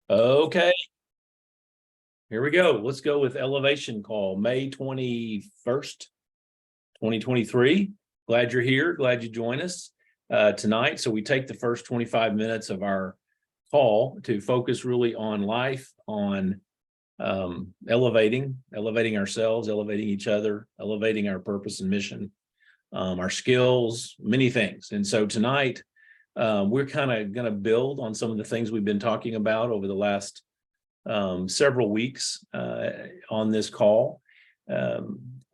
Okay, here we go. Let's go with elevation call, May 21st, 2023. Glad you're here. Glad you joined us tonight. So we take the first 25 minutes of our call to focus really on life, on elevating ourselves, elevating each other, elevating our purpose and mission, our skills, many things. And so tonight, we're kind of going to build on some of the things we've been talking about over the last several weeks on this call.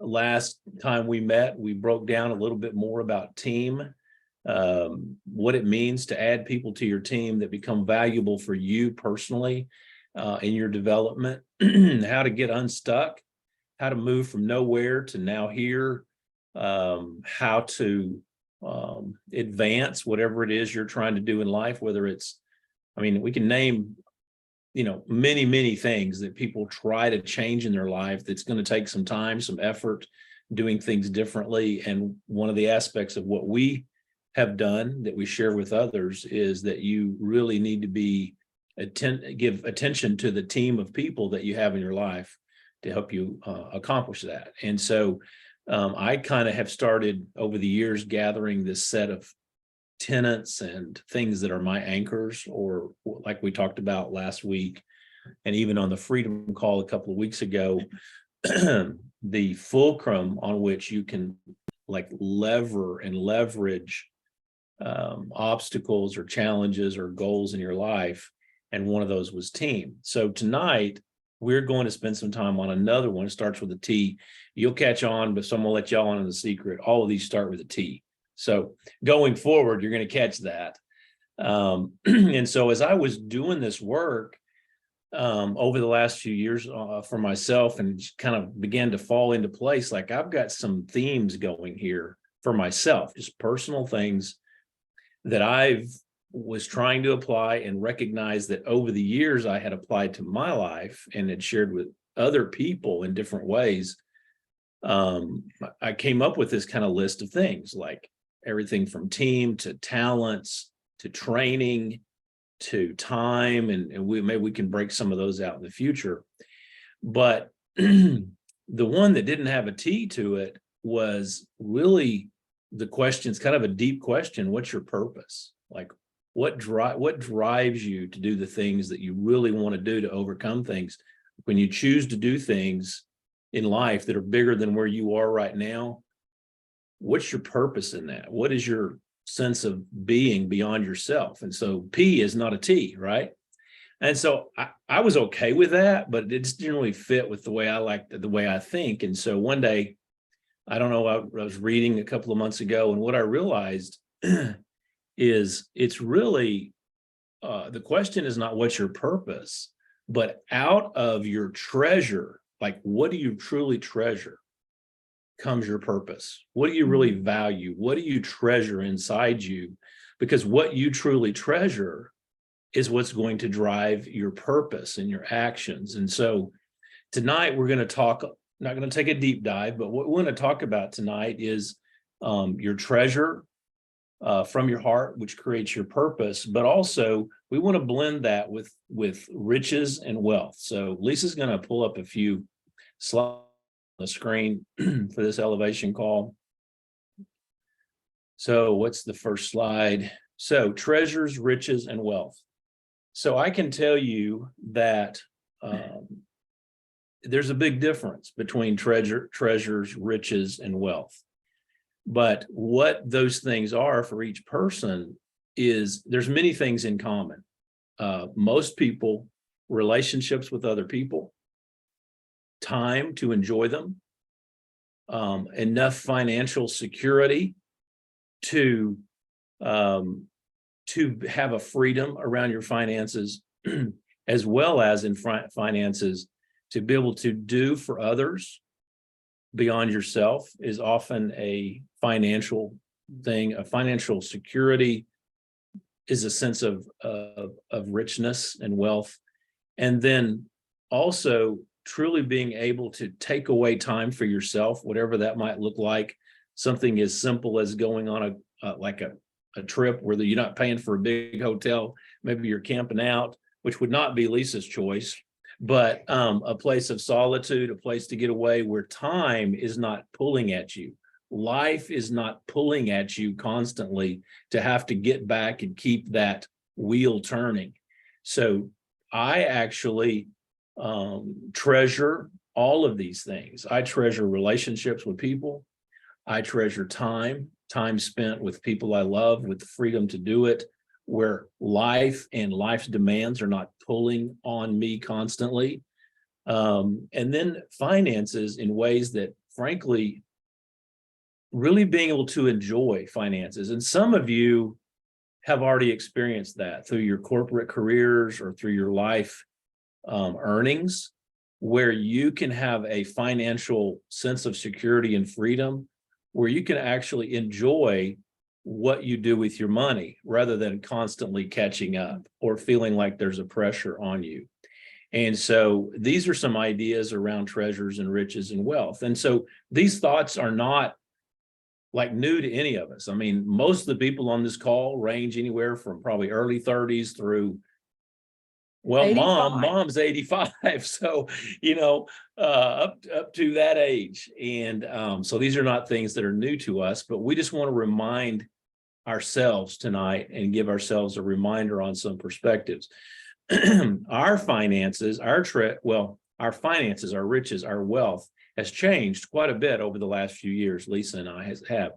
Last time we met, we broke down a little bit more about team, what it means to add people to your team that become valuable for you personally in your development, how to get unstuck, how to move from nowhere to now here, how to advance whatever it is you're trying to do in life, whether it's, we can name many things that people try to change in their life. That's going to take some time, some effort, doing things differently. And one of the aspects of what we have done that we share with others is that you really need to give attention to the team of people that you have in your life to help you accomplish that. And so I kind of have started over the years gathering this set of tenets and things that are my anchors, or like we talked about last week, and even on the Freedom Call a couple of weeks ago, the fulcrum on which you can leverage obstacles or challenges or goals in your life. And one of those was team. So tonight, we're going to spend some time on another one. It starts with a T. You'll catch on, but someone will let y'all in the secret. All of these start with a T. So going forward, you're going to catch that. And so as I was doing this work over the last few years for myself and kind of began to fall into place, like I've got some themes going here for myself, just personal things that I was trying to apply and recognize that over the years I had applied to my life and had shared with other people in different ways. I came up with this kind of list of things, like everything from team to talents to training to time, and maybe we can break some of those out in the future. But the one that didn't have a T to it was really the question. It's kind of a deep question. What's your purpose? Like, what drives you to do the things that you really want to do to overcome things? When you choose to do things in life that are bigger than where you are right now, what's your purpose in that? What is your sense of being beyond yourself? And so P is not a T, right? And so I was okay with that, but it just didn't really fit with the way I think. And so one day, I don't know, I was reading a couple of months ago, and what I realized is it's really, the question is not what's your purpose, but out of your treasure, like what do you truly treasure, comes your purpose. What do you really value? What do you treasure inside you? Because what you truly treasure is what's going to drive your purpose and your actions. And so tonight we're going to talk, not going to take a deep dive, but what we're going to talk about tonight is your treasure from your heart, which creates your purpose. But also we want to blend that with riches and wealth. So Lisa's going to pull up a few slides on the screen for this elevation call. So what's the first slide? So treasures, riches, and wealth. So I can tell you that there's a big difference between treasures, riches, and wealth. But what those things are for each person is there's many things in common. Most people, relationships with other people, time to enjoy them, enough financial security to have a freedom around your finances, as well as in finances to be able to do for others beyond yourself is often a financial thing. A financial security is a sense of richness and wealth. And then also truly being able to take away time for yourself, whatever that might look like. Something as simple as going on a trip where you're not paying for a big hotel, maybe you're camping out, which would not be Lisa's choice, but a place of solitude, a place to get away where time is not pulling at you. Life is not pulling at you constantly to have to get back and keep that wheel turning. So I actually treasure all of these things. I treasure relationships with people. I treasure time spent with people I love, with the freedom to do it, where life and life's demands are not pulling on me constantly. And then finances in ways that, frankly, really being able to enjoy finances. And some of you have already experienced that through your corporate careers or through your life earnings, where you can have a financial sense of security and freedom, where you can actually enjoy what you do with your money rather than constantly catching up or feeling like there's a pressure on you. And so these are some ideas around treasures and riches and wealth. And so these thoughts are not like new to any of us. I mean, most of the people on this call range anywhere from probably early 30s through, well, 85. mom's 85. So, up to that age. And so these are not things that are new to us, but we just want to remind ourselves tonight and give ourselves a reminder on some perspectives. Our finances, our finances, our riches, our wealth has changed quite a bit over the last few years. Lisa and I have.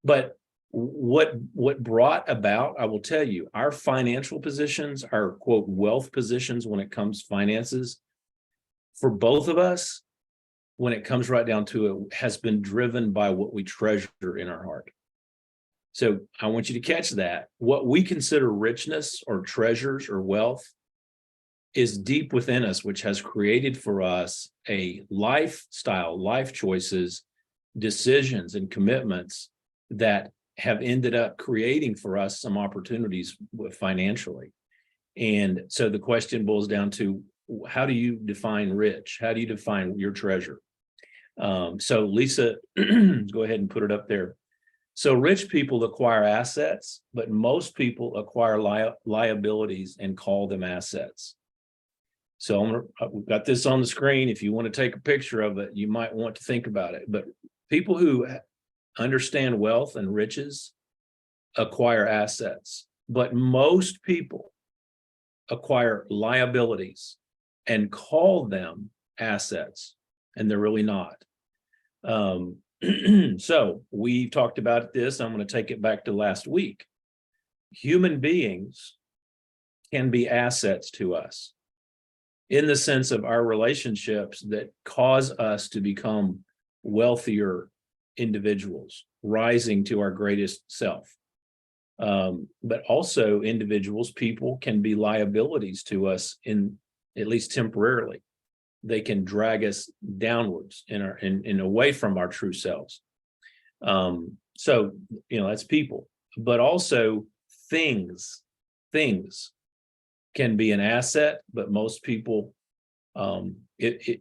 But what brought about, I will tell you, our financial positions, our quote wealth positions when it comes to finances, for both of us, when it comes right down to it, has been driven by what we treasure in our heart. So I want you to catch that. What we consider richness or treasures or wealth is deep within us, which has created for us a lifestyle, life choices, decisions, and commitments that have ended up creating for us some opportunities financially. And so the question boils down to, how do you define rich? How do you define your treasure? So Lisa, go ahead and put it up there. So rich people acquire assets, but most people acquire liabilities and call them assets. So we've got this on the screen. If you want to take a picture of it, you might want to think about it. But people who understand wealth and riches acquire assets, but most people acquire liabilities and call them assets, and they're really not. So we talked about this. I'm going to take it back to last week. Human beings can be assets to us in the sense of our relationships that cause us to become wealthier individuals, rising to our greatest self. But also individuals, people can be liabilities to us in at least temporarily. They can drag us downwards in away from our true selves. So, that's people, but also things can be an asset, but most people, if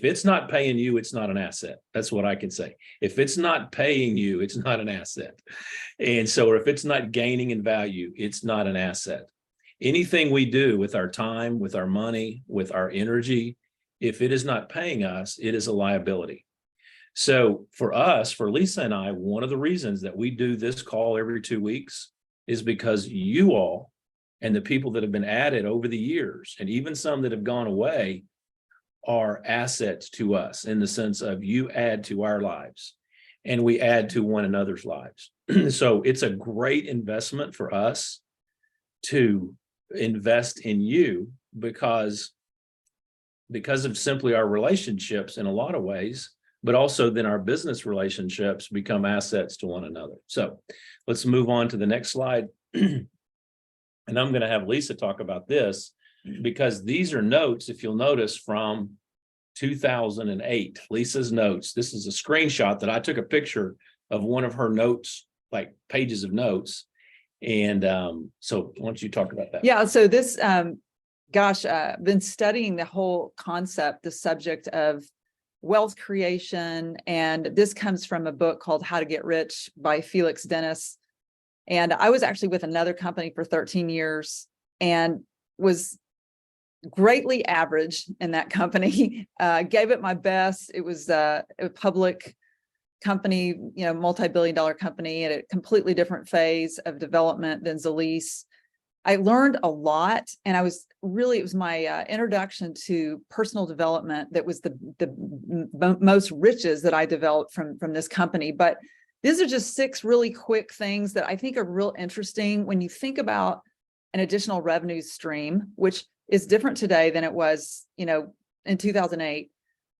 it's not paying you, it's not an asset. That's what I can say. If it's not paying you, it's not an asset. And so, or if it's not gaining in value, it's not an asset. Anything we do with our time, with our money, with our energy, if it is not paying us, it is a liability. So for us, for Lisa and I, one of the reasons that we do this call every 2 weeks is because you all and the people that have been added over the years, and even some that have gone away, are assets to us in the sense of you add to our lives and we add to one another's lives. So it's a great investment for us to invest in you because of simply our relationships in a lot of ways, but also then our business relationships become assets to one another. So let's move on to the next slide. And I'm going to have Lisa talk about this because these are notes, if you'll notice, from 2008, Lisa's notes. This is a screenshot that I took a picture of one of her notes, like pages of notes. And so why don't you talk about that? Yeah, so this, been studying the whole concept, the subject of wealth creation. And this comes from a book called How to Get Rich by Felix Dennis. And I was actually with another company for 13 years. And was greatly average in that company. Gave it my best. It was a public company, multi-billion-dollar company at a completely different phase of development than Zilis. I learned a lot, and it was my introduction to personal development that was the most riches that I developed from this company. But these are just 6 really quick things that I think are real interesting when you think about an additional revenue stream, which is different today than it was, in 2008.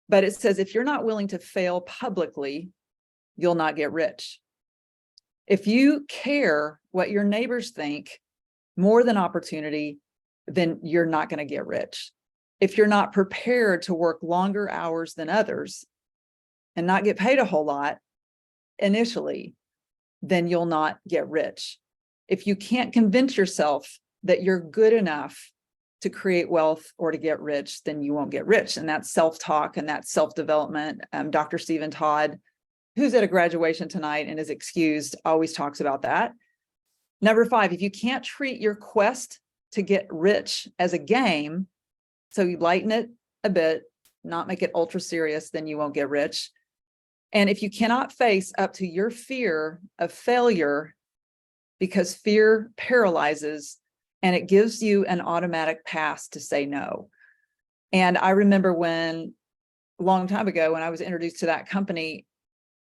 But it says, if you're not willing to fail publicly, you'll not get rich. If you care what your neighbors think more than opportunity, then you're not going to get rich. If you're not prepared to work longer hours than others and not get paid a whole lot initially, then you'll not get rich. If you can't convince yourself that you're good enough to create wealth or to get rich, then you won't get rich. And that's self-talk and that's self-development. Dr. Stephen Todd, who's at a graduation tonight and is excused, always talks about that. Number 5, if you can't treat your quest to get rich as a game, so you lighten it a bit, not make it ultra serious, then you won't get rich. And if you cannot face up to your fear of failure, because fear paralyzes and it gives you an automatic pass to say no. And I remember a long time ago, when I was introduced to that company,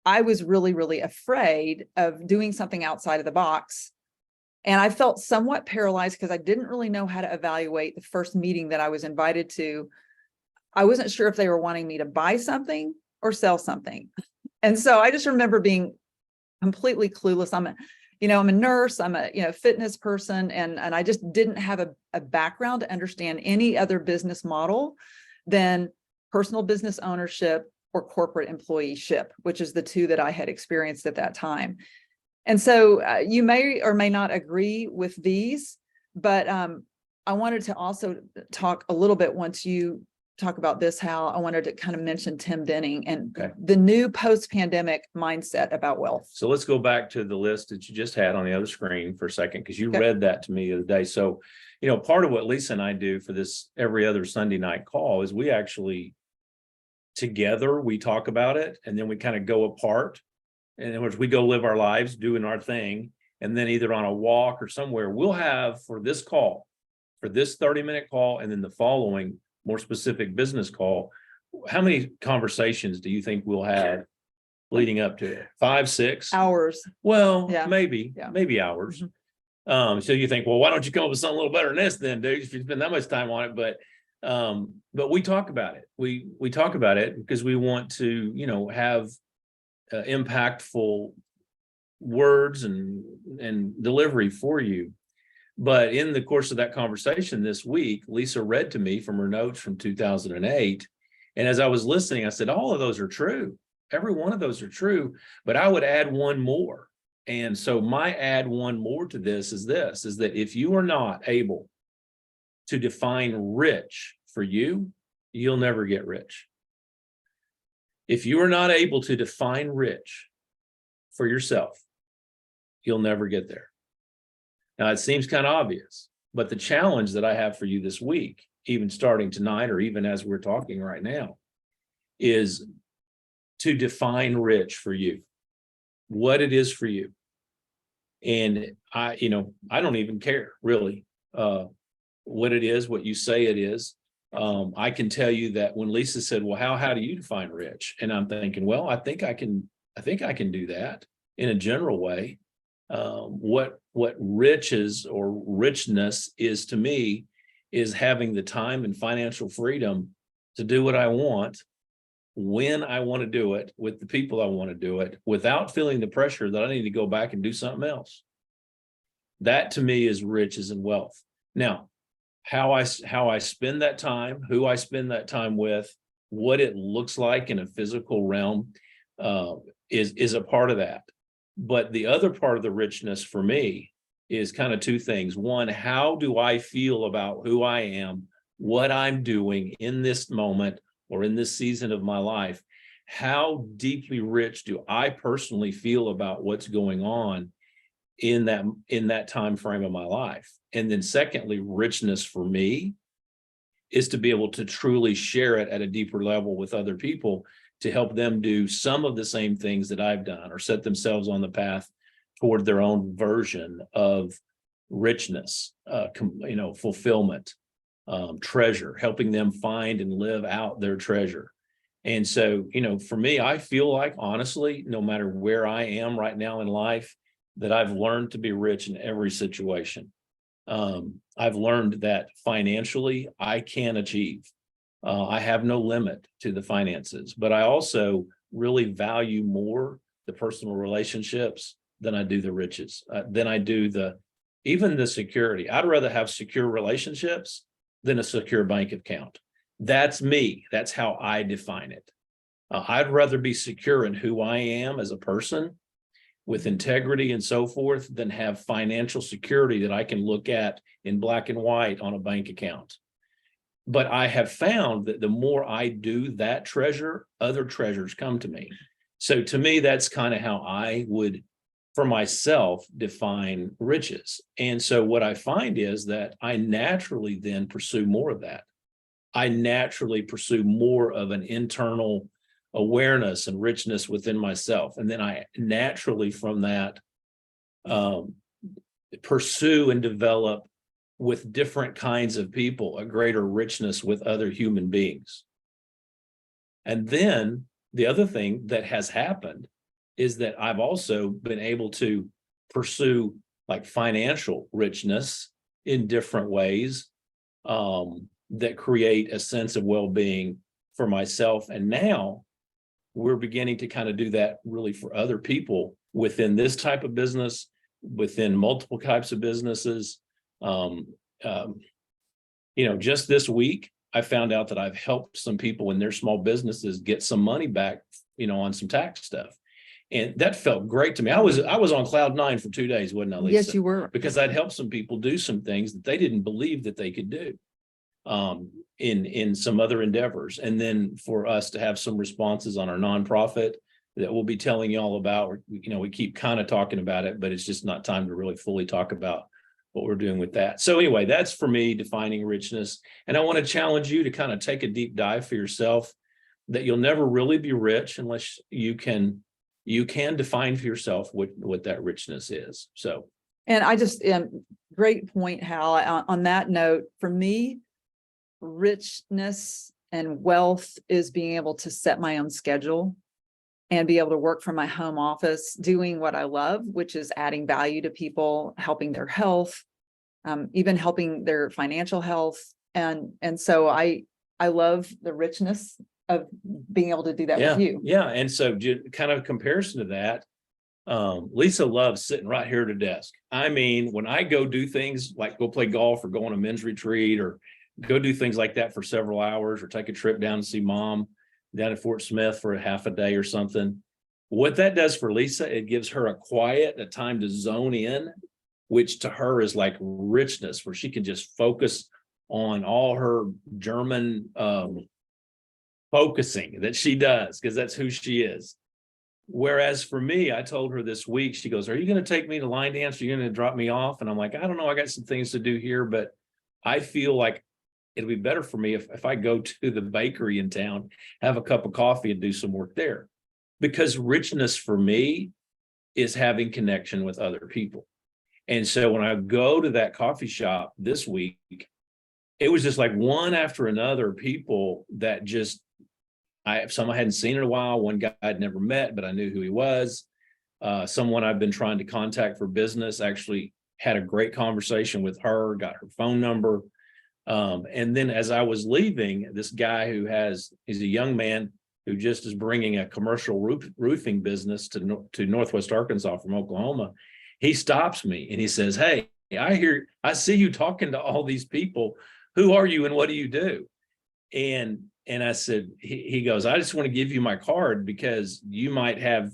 I was really, really afraid of doing something outside of the box. And I felt somewhat paralyzed because I didn't really know how to evaluate the first meeting that I was invited to. I wasn't sure if they were wanting me to buy something or sell something. And so I just remember being completely clueless. I'm a nurse, I'm a fitness person, and I just didn't have a background to understand any other business model than personal business ownership or corporate employeeship, which is the 2 that I had experienced at that time. And so you may or may not agree with these, but I wanted to also talk a little bit, once you talk about this, Hal, I wanted to kind of mention Tim Benning and the new post-pandemic mindset about wealth. So let's go back to the list that you just had on the other screen for a second, because you read that to me the other day. So, part of what Lisa and I do for this every other Sunday night call is we actually together, we talk about it, and then we kind of go apart. And in which we go live our lives doing our thing. And then either on a walk or somewhere, we'll have for this 30-minute call, and then the following more specific business call, how many conversations do you think we'll have leading up to it? 5, 6 hours? Well, maybe hours. Mm-hmm. So you think, well, why don't you come up with something a little better than this then, dude, if you spend that much time on it? But we talk about it. We talk about it because we want to, have impactful words and delivery for you. But in the course of that conversation this week, Lisa read to me from her notes from 2008. And as I was listening, I said, all of those are true. Every one of those are true, but I would add one more. And so my add one more to this is that if you are not able to define rich for you, you'll never get rich. If you are not able to define rich for yourself, you'll never get there. Now, it seems kind of obvious, but the challenge that I have for you this week, even starting tonight, or even as we're talking right now, is to define rich for you, what it is for you. And I don't even care really what it is, what you say it is. I can tell you that when Lisa said, well, how do you define rich? And I'm thinking, well, I think I can do that in a general way. What riches or richness is to me is having the time and financial freedom to do what I want, when I want to do it, with the people I want to do it, without feeling the pressure that I need to go back and do something else. That to me is riches and wealth. Now, how I spend that time, who I spend that time with, what it looks like in a physical realm is a part of that. But the other part of the richness for me is kind of 2 things. One, how do I feel about who I am, what I'm doing in this moment or in this season of my life? How deeply rich do I personally feel about what's going on in that time frame of my life. And then secondly, richness for me is to be able to truly share it at a deeper level with other people to help them do some of the same things that I've done or set themselves on the path toward their own version of richness, fulfillment, treasure, helping them find and live out their treasure. And so, for me, I feel like, honestly, no matter where I am right now in life, that I've learned to be rich in every situation. I've learned that financially I can achieve. I have no limit to the finances, but I also really value more the personal relationships than I do the riches, than I do even the security. I'd rather have secure relationships than a secure bank account. That's me. That's how I define it. I'd rather be secure in who I am as a person with integrity and so forth than have financial security that I can look at in black and white on a bank account. But I have found that the more I do that treasure, other treasures come to me. So to me, that's kind of how I would, for myself, define riches. And so what I find is that I naturally then pursue more of that. I naturally pursue more of an internal awareness and richness within myself. And then I naturally from that pursue and develop with different kinds of people a greater richness with other human beings. And then the other thing that has happened is that I've also been able to pursue like financial richness in different ways that create a sense of well-being for myself. And now we're beginning to kind of do that really for other people within this type of business, within multiple types of businesses. Just this week, I found out that I've helped some people in their small businesses get some money back, on some tax stuff. And that felt great to me. I was on cloud 9 for 2 days, wasn't I, Lisa? Yes, you were. Because I'd helped some people do some things that they didn't believe that they could do in some other endeavors. And then for us to have some responses on our nonprofit that we'll be telling you all about. We keep kind of talking about it, but it's just not time to really fully talk about what we're doing with that. So anyway, that's for me defining richness. And I want to challenge you to kind of take a deep dive for yourself that you'll never really be rich unless you can define for yourself what that richness is. So. And I just, great point, Hal. On that note, for me, richness and wealth is being able to set my own schedule and be able to work from my home office, doing what I love, which is adding value to people, helping their health, even helping their financial health. And so I love the richness of being able to do that with you. Yeah. And so kind of comparison to that, Lisa loves sitting right here at her desk. I mean, when I go do things like go play golf or go on a men's retreat or go do things like that for several hours or take a trip down to see mom down at Fort Smith for a half a day or something, what that does for Lisa, it gives her a time to zone in, which to her is like richness, where she can just focus on all her German focusing that she does, because that's who she is. Whereas for me, I told her this week, she goes, "Are you going to take me to line dance? Are you going to drop me off?" And I'm like, "I don't know. I got some things to do here, but I feel like it'll be better for me if I go to the bakery in town, have a cup of coffee and do some work there." Because richness for me is having connection with other people. And so when I go to that coffee shop this week, it was just like one after another people that just, some I hadn't seen in a while. One guy I'd never met, but I knew who he was. Someone I've b's trying to contact for business, actually had a great conversation with her, got her phone number. And then as I was leaving, this guy he's a young man who just is bringing a commercial roofing business to Northwest Arkansas from Oklahoma. He stops me and he says, "Hey, I see you talking to all these people. Who are you and what do you do?" And I said, he goes, "I just want to give you my card because you might have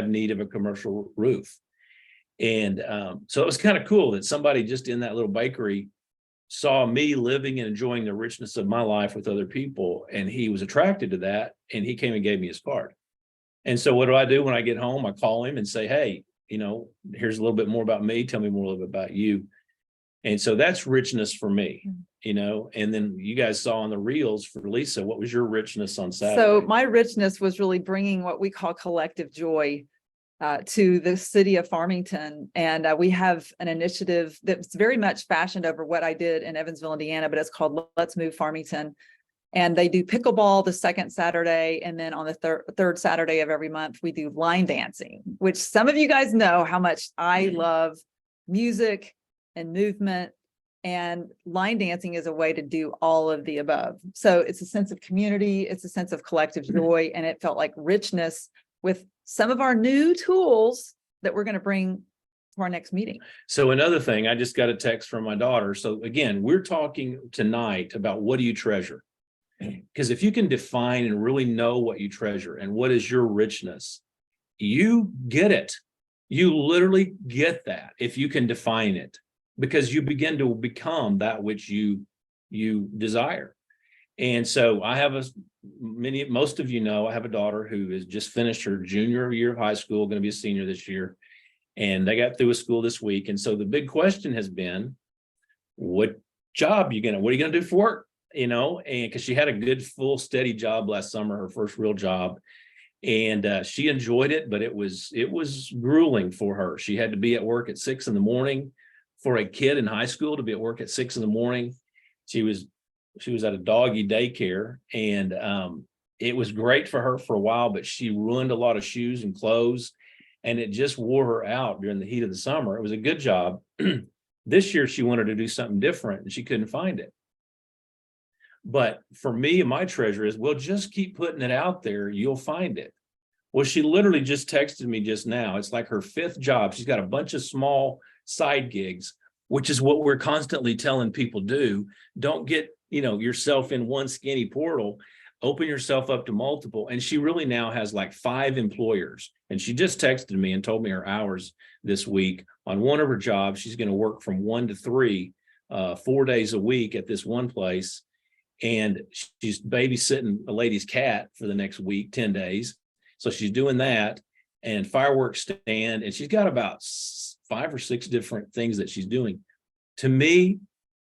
need of a commercial roof." And so it was kind of cool that somebody just in that little bakery saw me living and enjoying the richness of my life with other people. And he was attracted to that. And he came and gave me his card. And so what do I do when I get home? I call him and say, "Hey, here's a little bit more about me. Tell me more a little bit about you. And so that's richness for me, and then you guys saw on the reels for Lisa, what was your richness on Saturday? So my richness was really bringing what we call collective joy to the city of Farmington. And we have an initiative that's very much fashioned over what I did in Evansville, Indiana, but it's called Let's Move Farmington. And they do pickleball the second Saturday. And then on the third Saturday of every month, we do line dancing, which some of you guys know how much I love music and movement. And line dancing is a way to do all of the above. So it's a sense of community, it's a sense of collective joy, and it felt like richness with some of our new tools that we're going to bring to our next meeting. So another thing, I just got a text from my daughter. So again, we're talking tonight about what do you treasure? Because if you can define and really know what you treasure and what is your richness, you get it. You literally get that if you can define it, because you begin to become that which you desire. And so I have most of you know, I have a daughter who has just finished her junior year of high school, going to be a senior this year. And they got through with school this week. And so the big question has been, what are you going to do for work? And because she had a good, full, steady job last summer, her first real job. And she enjoyed it, but it was grueling for her. She had to be at work at 6 a.m. For a kid in high school to be at work at 6 a.m. She was at a doggy daycare, and it was great for her for a while, but she ruined a lot of shoes and clothes, and it just wore her out during the heat of the summer. It was a good job. This year she wanted to do something different and she couldn't find it. But for me, my treasure is, well, just keep putting it out there. You'll find it. Well, she literally just texted me just now. It's like her 5th job. She's got a bunch of small side gigs, which is what we're constantly telling people do. Don't get, yourself in one skinny portal, open yourself up to multiple. And she really now has like 5 employers. And she just texted me and told me her hours this week. On one of her jobs, she's going to work from 1 to 3, 4 days a week at this one place. And she's babysitting a lady's cat for the next week, 10 days. So she's doing that, and fireworks stand, and she's got about 5 or 6 different things that she's doing. To me,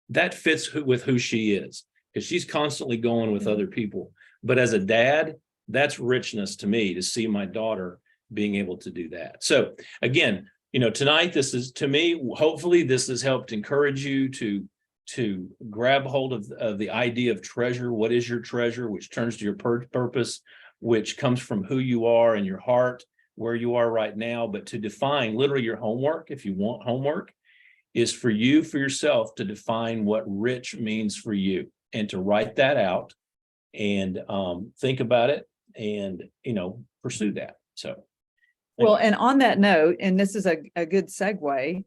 that fits with who she is, because she's constantly going with other people. But as a dad, that's richness to me, to see my daughter being able to do that. So again, tonight, this is, to me, hopefully this has helped encourage you to grab hold of the idea of treasure. What is your treasure? Which turns to your purpose, which comes from who you are and your heart, where you are right now. But to define literally your homework, if you want homework, is for you, for yourself, to define what rich means for you, and to write that out and think about it and, pursue that. So. Well, and on that note, and this is a good segue,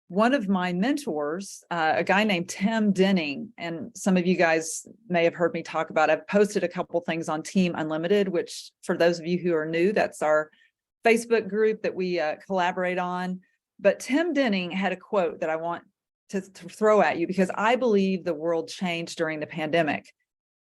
one of my mentors, a guy named Tim Denning, and some of you guys may have heard me talk about, I've posted a couple things on Team Unlimited, which for those of you who are new, that's our Facebook group that we collaborate on. But Tim Denning had a quote that I want to throw at you, because I believe the world changed during the pandemic.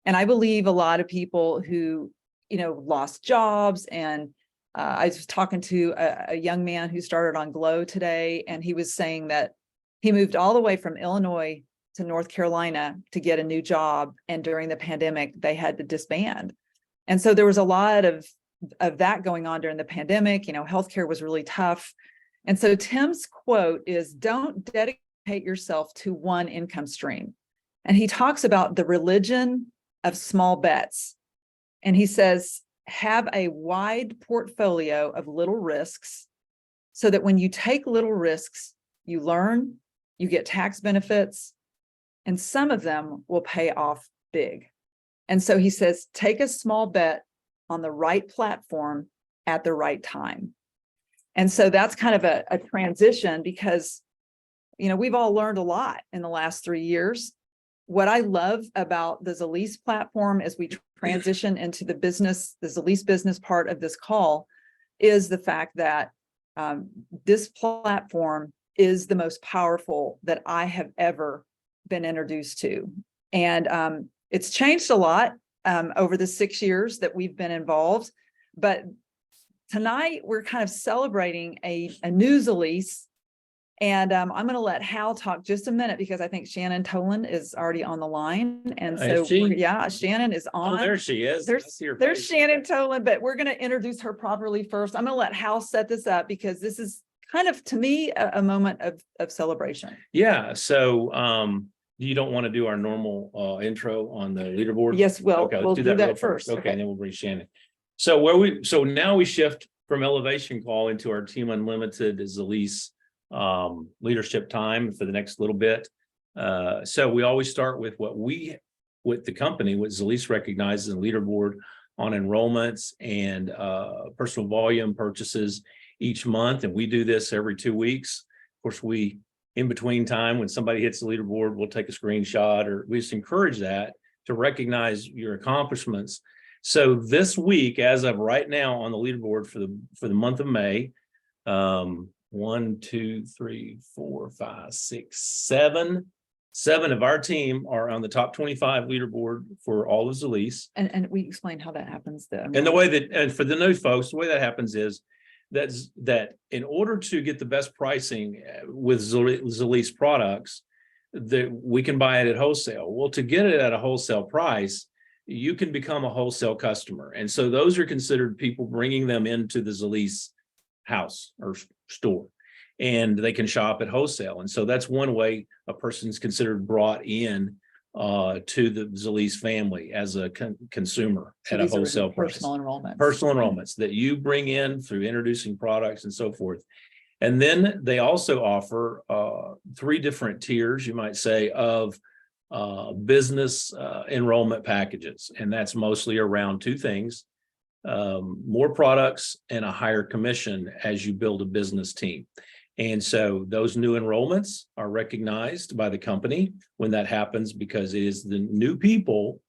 And I believe a lot of people who, lost jobs, and I was talking to a young man who started on Glow today, and he was saying that he moved all the way from Illinois to North Carolina to get a new job. And during the pandemic, they had to disband. And so there was a lot of that going on during the pandemic. Healthcare was really tough. And so Tim's quote is, don't dedicate yourself to one income stream. And he talks about the religion of small bets. And he says, have a wide portfolio of little risks, so that when you take little risks, you learn, you get tax benefits, and some of them will pay off big. And so he says, take a small bet on the right platform at the right time. And so that's kind of a transition, because, we've all learned a lot in the last 3 years. What I love about the Zilis platform as we transition into the Zilis business part of this call, is the fact that this platform is the most powerful that I have ever been introduced to. And it's changed a lot over the 6 years that we've been involved. But tonight we're kind of celebrating a new Zilis. And I'm going to let Hal talk just a minute because I think Shannon Tolan is already on the line. And so, Is she? yeah, Shannon is on. Oh, there she is. I see her There's face. Shannon Tolan, but we're going to introduce her properly first. I'm going to let Hal set this up because this is kind of, to me, a moment of celebration. Yeah. So you don't want to do our normal intro on the leaderboard? Yes, well, Okay, let's we'll do do that real that first. Okay, and then we'll bring Shannon. So now we shift from elevation call into our Team Unlimited Zilis leadership time for the next little bit. So we always start with what the company, what Zilis recognizes in leaderboard on enrollments and personal volume purchases each month. And we do this every 2 weeks. Of course, in between time, when somebody hits the leaderboard, we'll take a screenshot, or we just encourage that to recognize your accomplishments. So this week, as of right now on the leaderboard for the month of May, 1, 2, 3, 4, 5, 6, 7 of our team are on the top 25 leaderboard for all of Zilis. And we explain how that happens. And for the new folks, the way that happens is that in order to get the best pricing with Zilis products, that we can buy it at wholesale. Well, to get it at a wholesale price, you can become a wholesale customer. And so those are considered people bringing them into the Zilis house or store, and they can shop at wholesale. And so that's one way a person's considered brought in to the Zilis family as a consumer at a wholesale price. Personal enrollments that you bring in through introducing products and so forth. And then they also offer 3 different tiers, you might say, of business enrollment packages. And that's mostly around 2 things: more products and a higher commission as you build a business team. And so those new enrollments are recognized by the company when that happens, because it is the new people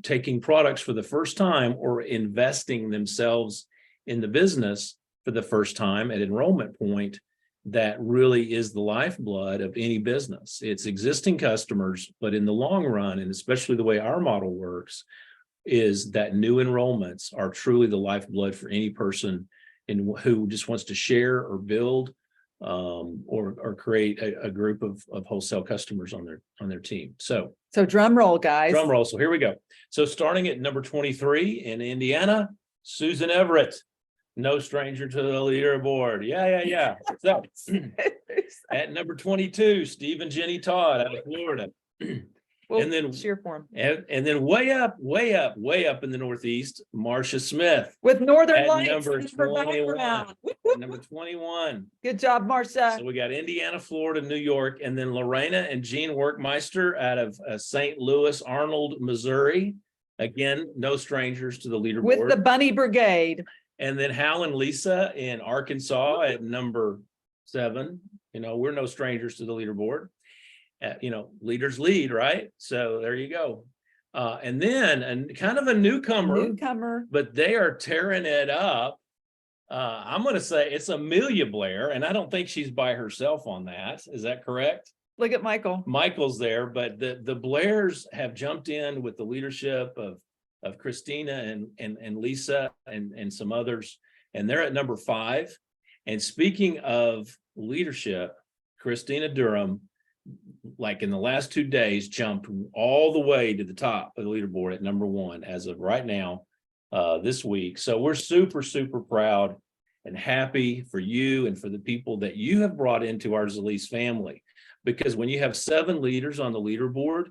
taking products for the first time or investing themselves in the business for the first time at enrollment point that really is the lifeblood of any business. It's existing customers, but in the long run, and especially the way our model works, is that new enrollments are truly the lifeblood for any person who just wants to share or build or create a group of wholesale customers on their team. So drum roll, guys. Drum roll. So here we go. So starting at number 23 in Indiana, Susan Everett, no stranger to the leaderboard. Yeah. So at number 22, Steve and Jenny Todd out of Florida. We'll and then cheer for him. And then way up in the Northeast, Marcia Smith with Northern at Lights number 21. Number 21. Good job, Marcia. So we got Indiana, Florida, New York, and then Lorena and Jean Workmeister out of St. Louis, Arnold, Missouri. Again, no strangers to the leaderboard. With the Bunny Brigade. And then Hal and Lisa in Arkansas at number 7. We're no strangers to the leaderboard. Leaders lead, right? So there you go. And then kind of a newcomer, but they are tearing it up. I'm going to say it's Amelia Blair, and I don't think she's by herself on that. Is that correct? Look at Michael. Michael's there, but the Blairs have jumped in with the leadership of Christina and Lisa and some others, and they're at number 5. And speaking of leadership, Christina Durham, like in the last 2 days, jumped all the way to the top of the leaderboard at number 1 as of right now, this week. So we're super, super proud and happy for you and for the people that you have brought into our Zilis family. Because when you have 7 leaders on the leaderboard,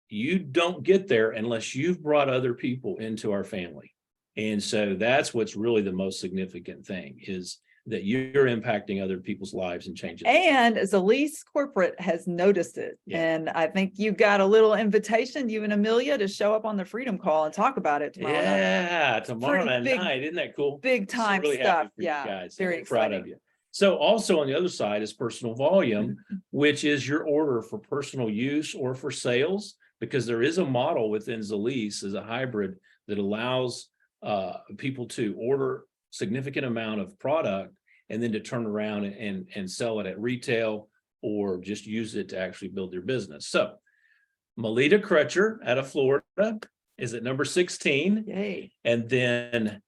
you don't get there unless you've brought other people into our family. And so that's what's really the most significant thing, is that you're impacting other people's lives and changing. And Zilis Corporate has noticed it. Yeah. And I think you've got a little invitation, you and Amelia, to show up on the Freedom Call and talk about it tomorrow night. Yeah, tomorrow night. Isn't that cool? Big time really stuff. Yeah, you guys. Very exciting. Proud of you. So also on the other side is personal volume, which is your order for personal use or for sales, because there is a model within Zilis as a hybrid that allows people to order significant amount of product and then to turn around and sell it at retail or just use it to actually build their business. So Melita Crutcher out of Florida is at number 16. Yay. And then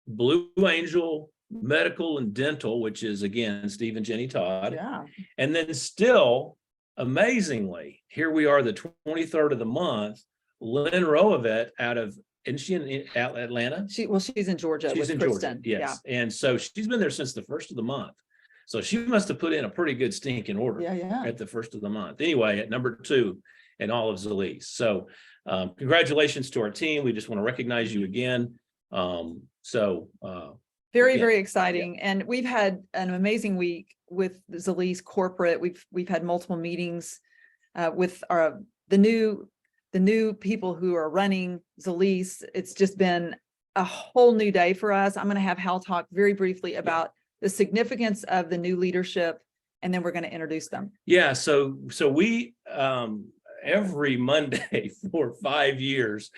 Blue Angel, medical and dental, which is again, Steve and Jenny Todd. Yeah. And then still, amazingly, here we are, the 23rd of the month, Lynn Roavet out of, isn't she in Atlanta? She's in Georgia She's with in Kristen. Georgia, yes. And so she's been there since the first of the month. So she must have put in a pretty good stinking order Yeah. at the first of the month. Anyway, at number 2 in all of Zilis. So congratulations to our team. We just want to recognize you again. Very, Yeah. very exciting. And we've had an amazing week with Zilis corporate. We've had multiple meetings with the new people who are running Zilis. It's just been a whole new day for us. I'm going to have Hal talk very briefly about the significance of the new leadership, and then we're going to introduce them. Yeah, so we every Monday for 5 years,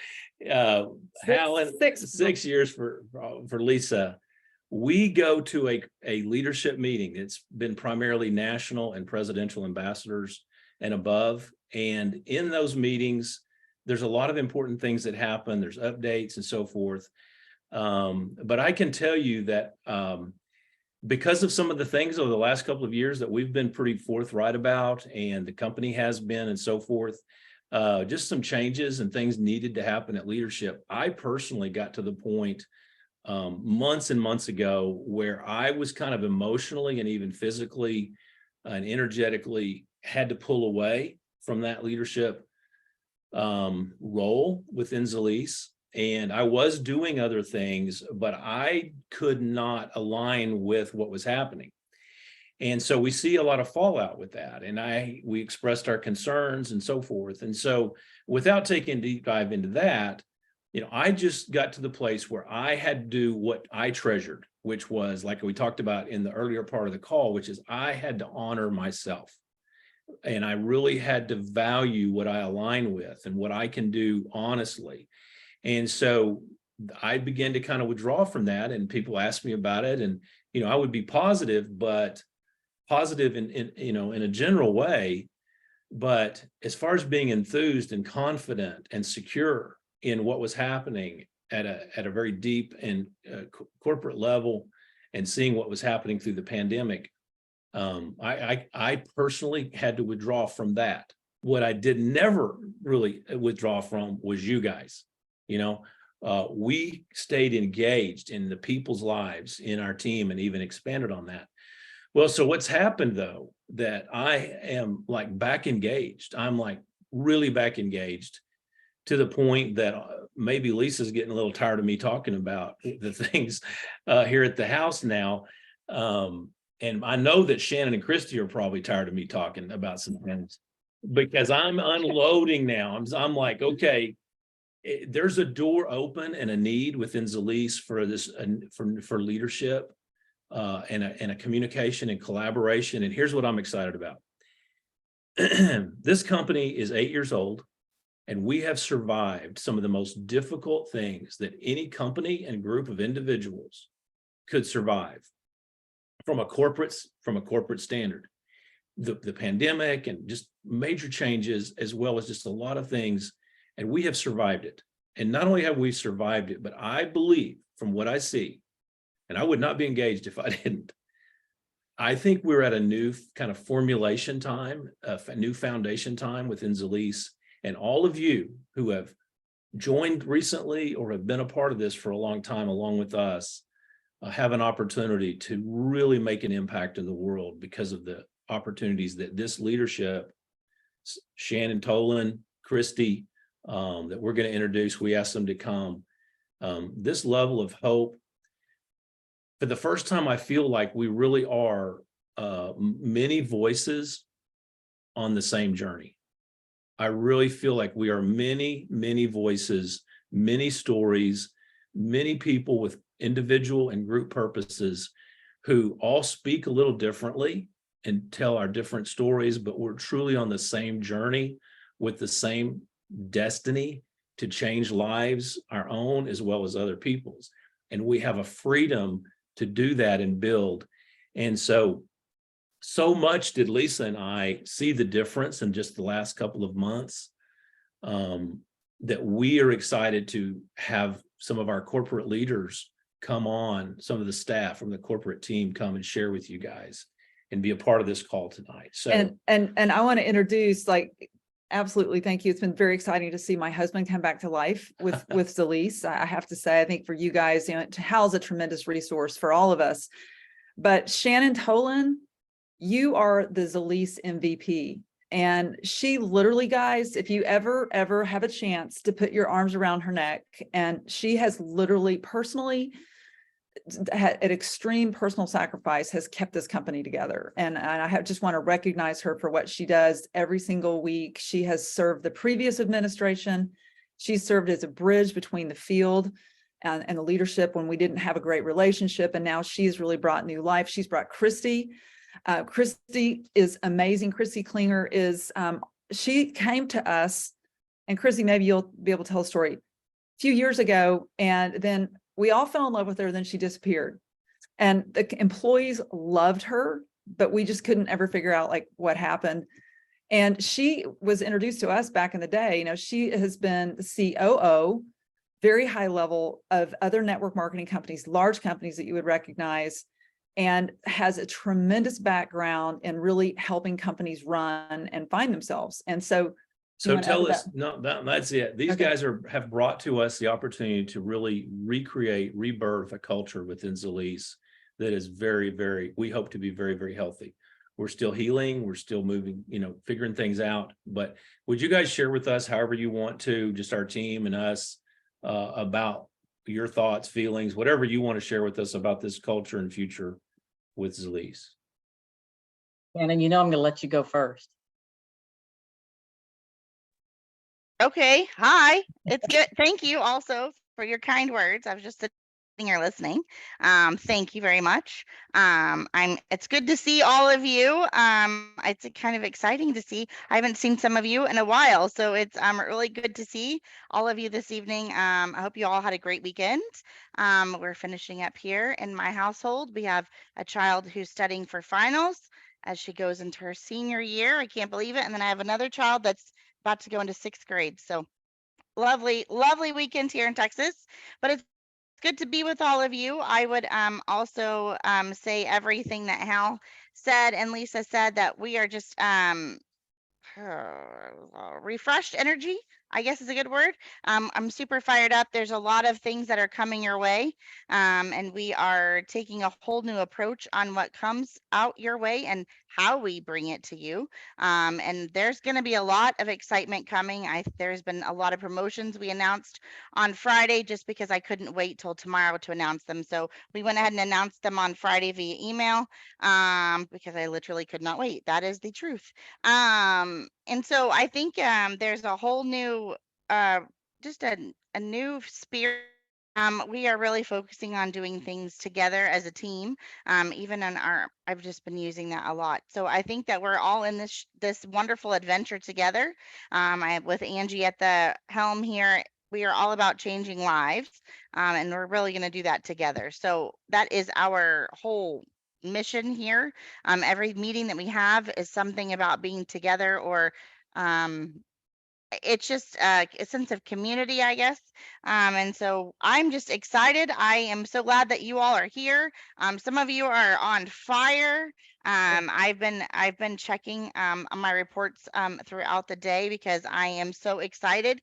Hal and 6 years for Lisa, we go to a leadership meeting. It's been primarily national and presidential ambassadors and above. And in those meetings, there's a lot of important things that happen. There's updates and so forth. But I can tell you that because of some of the things over the last couple of years that we've been pretty forthright about, and the company has been and so forth, just some changes and things needed to happen at leadership. I personally got to the point months and months ago where I was kind of emotionally and even physically and energetically had to pull away from that leadership role within Zilis. And I was doing other things, but I could not align with what was happening. And so we see a lot of fallout with that. And we expressed our concerns and so forth. And so without taking a deep dive into that, I just got to the place where I had to do what I treasured, which was, like we talked about in the earlier part of the call, which is I had to honor myself. And I really had to value what I align with and what I can do honestly. And so I began to kind of withdraw from that, and people asked me about it, and I would be positive, but positive in a general way. But as far as being enthused and confident and secure in what was happening at a very deep and corporate level, and seeing what was happening through the pandemic, I personally had to withdraw from that. What I did never really withdraw from was you guys. We stayed engaged in the people's lives in our team and even expanded on that. Well, so what's happened though, that I am like back engaged. I'm like really back engaged to the point that maybe Lisa's getting a little tired of me talking about the things here at the house now. And I know that Shannon and Christy are probably tired of me talking about some things, because I'm unloading now. I'm like, okay, there's a door open and a need within Zilis for this, for leadership and a communication and collaboration. And here's what I'm excited about. This company is 8 years old, and we have survived some of the most difficult things that any company and group of individuals could survive from a corporate standard. The pandemic and just major changes, as well as just a lot of things. And we have survived it. And not only have we survived it, but I believe from what I see, and I would not be engaged if I didn't, I think we're at a new kind of formulation time, a new foundation time within Zilis. And all of you who have joined recently or have been a part of this for a long time along with us have an opportunity to really make an impact in the world because of the opportunities that this leadership, Shannon Tolan, Christy, that we're going to introduce. We asked them to come. This level of hope, for the first time, I feel like we really are many voices on the same journey. I really feel like we are many, many voices, many stories, many people with individual and group purposes who all speak a little differently and tell our different stories, but we're truly on the same journey with the same destiny to change lives, our own as well as other people's. And we have a freedom to do that and build. And so much did Lisa and I see the difference in just the last couple of months, that we are excited to have some of our corporate leaders come on, some of the staff from the corporate team come and share with you guys and be a part of this call tonight. So and I want to introduce, like, absolutely, thank you. It's been very exciting to see my husband come back to life with Zilis. I have to say, I think for you guys, Hal's a tremendous resource for all of us. But Shannon Tolan, you are the Zilis MVP. And she literally, guys, if you ever have a chance to put your arms around her neck, and she has literally personally, at extreme personal sacrifice, has kept this company together. And I just want to recognize her for what she does every single week. She has served the previous administration. She served as a bridge between the field and the leadership when we didn't have a great relationship. And now she's really brought new life. She's brought Christy. Christy is amazing. Christy Klinger is, she came to us, and Christy, maybe you'll be able to tell a story, a few years ago, and then we all fell in love with her. Then she disappeared, and the employees loved her, but we just couldn't ever figure out like what happened. And she was introduced to us back in the day. She has been the COO, very high level, of other network marketing companies, large companies that you would recognize, and has a tremendous background in really helping companies run and find themselves. And so tell us, that's it. These Okay. guys have brought to us the opportunity to really rebirth a culture within Zilis that is very, very, we hope to be very, very healthy. We're still healing. We're still moving, figuring things out. But would you guys share with us, however you want to, just our team and us, about your thoughts, feelings, whatever you want to share with us about this culture and future with Zilis? Shannon, I'm going to let you go first. Okay. Hi. It's good. Thank you also for your kind words. I was just sitting here listening. Thank you very much. It's good to see all of you. It's kind of exciting to see. I haven't seen some of you in a while, so it's really good to see all of you this evening. I hope you all had a great weekend. We're finishing up here in my household. We have a child who's studying for finals as she goes into her senior year. I can't believe it. And then I have another child that's about to go into 6th grade. So lovely weekend here in Texas, but it's good to be with all of you. I would also say everything that Hal said and Lisa said, that we are just refreshed energy, I guess is a good word. I'm super fired up. There's a lot of things that are coming your way, and we are taking a whole new approach on what comes out your way and how we bring it to you. And there's going to be a lot of excitement coming. There's been a lot of promotions we announced on Friday just because I couldn't wait till tomorrow to announce them. So we went ahead and announced them on Friday via email because I literally could not wait. That is the truth. And so I think there's a whole new, just a new spirit. We are really focusing on doing things together as a team, even on I've just been using that a lot. So I think that we're all in this wonderful adventure together. With Angie at the helm here, we are all about changing lives, and we're really going to do that together. So that is our whole mission here. Every meeting that we have is something about being together, or it's just a sense of community, I guess. And so I'm just excited. I am so glad that you all are here. Some of you are on fire. I've been checking on my reports throughout the day because I am so excited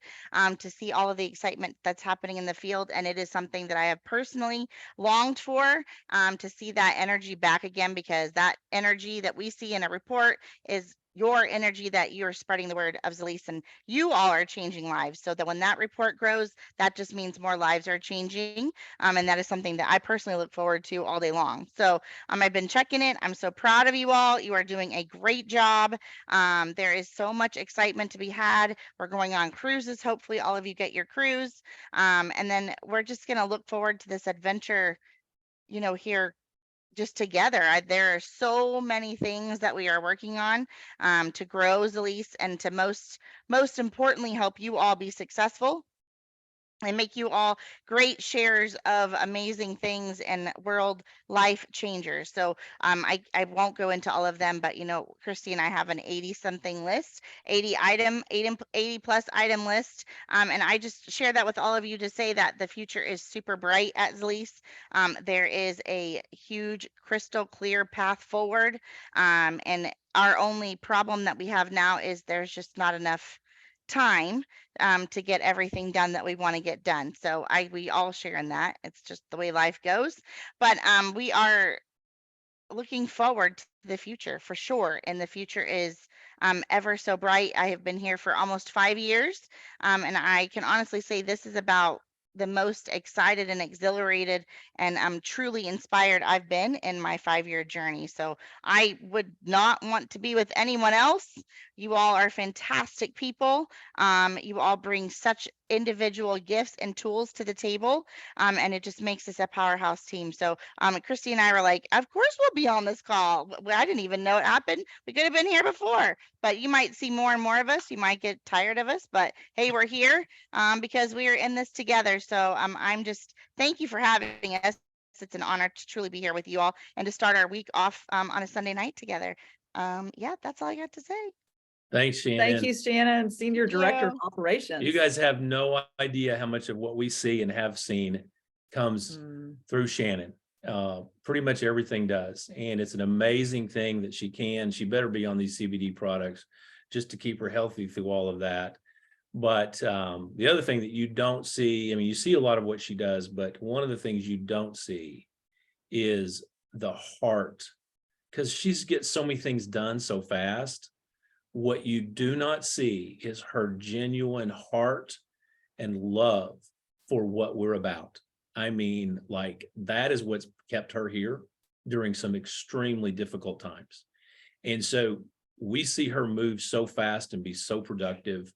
to see all of the excitement that's happening in the field. And it is something that I have personally longed for, to see that energy back again, because that energy that we see in a report is your energy that you're spreading the word of Zilis, and you all are changing lives. So that when that report grows, that just means more lives are changing. And that is something that I personally look forward to all day long. So I've been checking it. I'm so proud of you all. You are doing a great job. There is so much excitement to be had. We're going on cruises. Hopefully all of you get your cruise. And then we're just going to look forward to this adventure, here just together. There are so many things that we are working on to grow Zilis and to most importantly help you all be successful. and make you all great sharers of amazing things and world life changers. So I won't go into all of them, but Christy and I have an 80 something list, 80 plus item list. And I just share that with all of you to say that the future is super bright at Zilis. There is a huge crystal clear path forward. And our only problem that we have now is there's just not enough time to get everything done that we want to get done. So we all share in that. It's just the way life goes. But we are looking forward to the future for sure. And the future is ever so bright. I have been here for almost 5 years. And I can honestly say this is about the most excited and exhilarated and truly inspired I've been in my 5-year journey. So I would not want to be with anyone else. You all are fantastic people. You all bring such individual gifts and tools to the table. And it just makes us a powerhouse team. So Christy and I were like, of course we'll be on this call. I didn't even know it happened. We could have been here before, but you might see more and more of us. You might get tired of us, but hey, we're here because we are in this together. So I'm just, thank you for having us. It's an honor to truly be here with you all and to start our week off on a Sunday night together. Yeah, that's all I got to say. Thanks, Shannon. Thank you, Shannon, Senior Director of you. Operations. You guys have no idea how much of what we see and have seen comes through Shannon. Pretty much everything does. And it's an amazing thing that she better be on these CBD products just to keep her healthy through all of that. But the other thing that you don't see, I mean, you see a lot of what she does, but one of the things you don't see is the heart, because she gets so many things done so fast. What you do not see is her genuine heart and love for what we're about. I mean, like, that is what's kept her here during some extremely difficult times. And so we see her move so fast and be so productive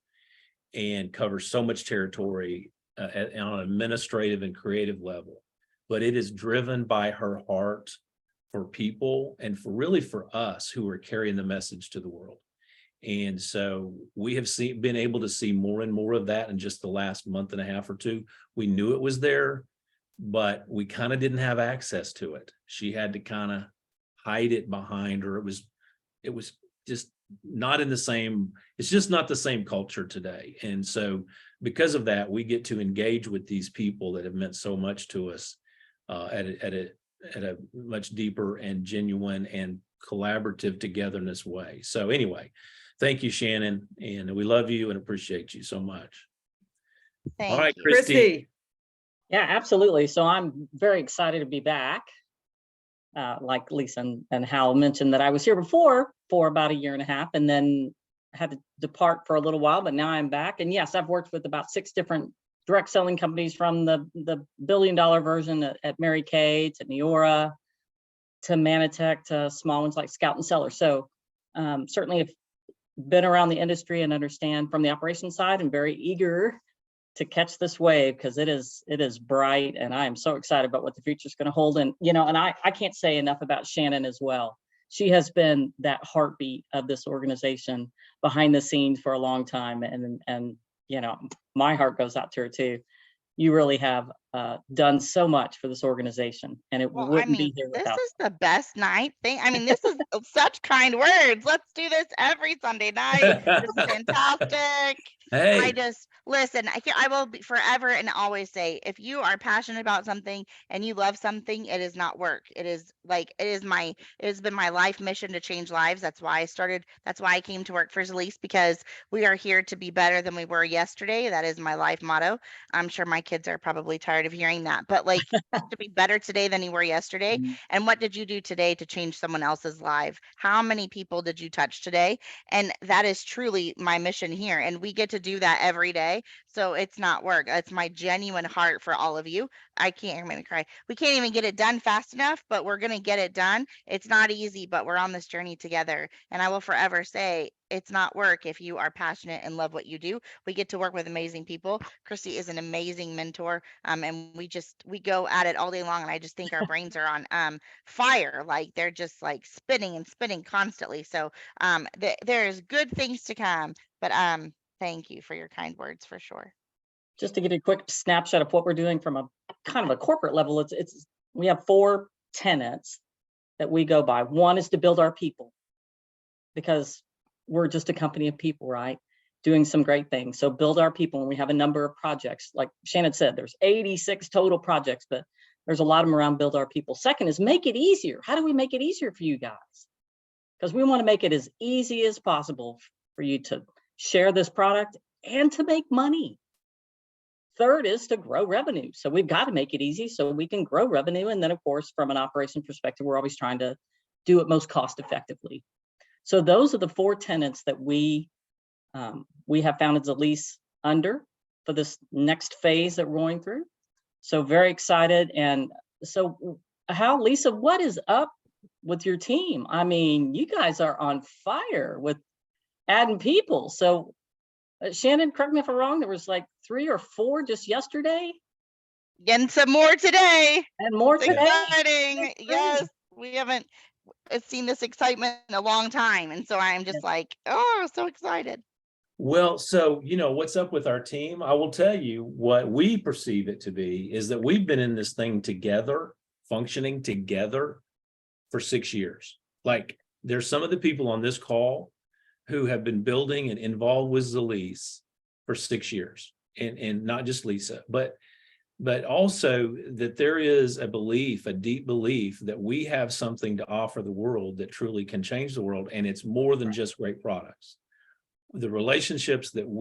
and cover so much territory on an administrative and creative level. But it is driven by her heart for people and for us who are carrying the message to the world. And so we have been able to see more and more of that in just the last month and a half or two. We knew it was there, but we kind of didn't have access to it. She had to kind of hide it behind her. It was just not in the same, it's just not the same culture today. And so because of that, we get to engage with these people that have meant so much to us at a much deeper and genuine and collaborative togetherness way. So anyway, thank you, Shannon, and we love you and appreciate you so much. Thank All right, you. Christy. Yeah, absolutely. So I'm very excited to be back. Like Lisa and Hal mentioned that I was here before for about 1.5 years and then had to depart for a little while, but now I'm back. And yes, I've worked with about 6 different direct selling companies, from the $1 billion version at Mary Kay to Neora to Manitech to small ones like Scout and Seller. So certainly have been around the industry and understand from the operations side, and very eager to catch this wave because it is bright, and I am so excited about what the future is going to hold. And and I can't say enough about Shannon as well. She has been that heartbeat of this organization behind the scenes for a long time, and my heart goes out to her too. You really have done so much for this organization, and it wouldn't be here without. This is the best night thing. I mean, this is such kind words. Let's do this every Sunday night. This is fantastic. Hey. I just listen. I will be forever and always say, if you are passionate about something and you love something, it is not work. It is it has been my life mission to change lives. That's why I started. That's why I came to work for Zilis, because we are here to be better than we were yesterday. That is my life motto. I'm sure my kids are probably tired of hearing that, but like, to be better today than you were yesterday. And what did you do today to change someone else's life? How many people did you touch today? And that is truly my mission here. And we get to do that every day. So it's not work. It's my genuine heart for all of you. I'm going to cry. We can't even get it done fast enough, but we're going to get it done. It's not easy, but we're on this journey together. And I will forever say, it's not work if you are passionate and love what you do. We get to work with amazing people. Christy is an amazing mentor. And we go at it all day long. And I just think our brains are on fire. Like, they're just like spinning and spinning constantly. So there's good things to come, but thank you for your kind words for sure. just to get a quick snapshot of what we're doing from a kind of a corporate level, we have 4 tenets that we go by. One is to build our people, because we're just a company of people, right? Doing some great things. So build our people, and we have a number of projects. Like Shannon said, there's 86 total projects, but there's a lot of them around build our people. Second is make it easier. How do we make it easier for you guys? Because we want to make it as easy as possible for you to share this product and to make money. Third is to grow revenue. So we've got to make it easy so we can grow revenue. And then, of course, from an operation perspective, we're always trying to do it most cost effectively. So those are the 4 tenets that we have founded Zilis under for this next phase that we're going through. So very excited. And so Lisa, what is up with your team? I mean, you guys are on fire with adding people. So Shannon, correct me if I'm wrong, there was like 3 or 4 just yesterday. Getting some more today. And more It's today. exciting. Yes, we haven't seen this excitement in a long time. And so I'm just like, oh, so excited. Well, so, what's up with our team? I will tell you what we perceive it to be is that we've been in this thing together, functioning together for 6 years. Like, there's some of the people on this call who have been building and involved with Zilis for 6 years, and not just Lisa, but also that there is a belief, a deep belief that we have something to offer the world that truly can change the world. And it's more than just great products. The relationships that I'm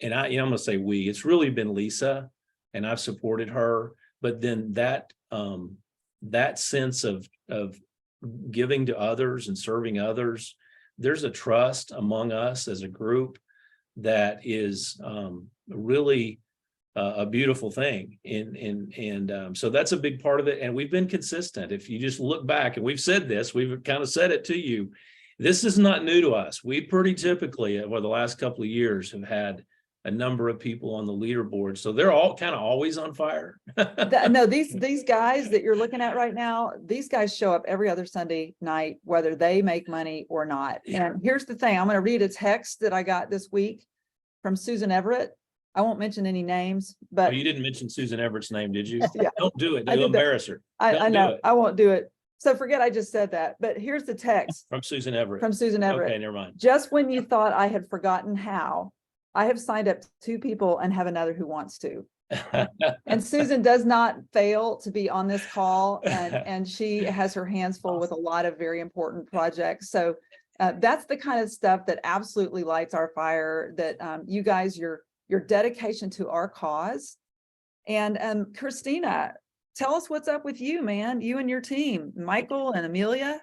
going to say it's really been Lisa, and I've supported her, but then that sense of giving to others and serving others, there's a trust among us as a group that is really a beautiful thing. And so that's a big part of it. And we've been consistent. If you just look back, and we've said this, we've kind of said it to you, this is not new to us. We pretty typically, over the last couple of years, have had a number of people on the leaderboard. So they're all kind of always on fire. No, these guys that you're looking at right now, these guys show up every other Sunday night, whether they make money or not. And here's the thing, I'm going to read a text that I got this week from Susan Everett. I won't mention any names, but You didn't mention Susan Everett's name, did you? Yeah. Don't do it. I You'll did that. embarrass her. I know I won't do it. So forget I just said that. But here's the text From Susan Everett. from Susan Everett. Okay, never mind. Just when you thought I had forgotten how, I have signed up 2 people and have another who wants to. And Susan does not fail to be on this call, and she has her hands full with a lot of very important projects. So that's the kind of stuff that absolutely lights our fire, that you guys, your dedication to our cause. And Christina, tell us what's up with you, man, you and your team, Michael and Amelia.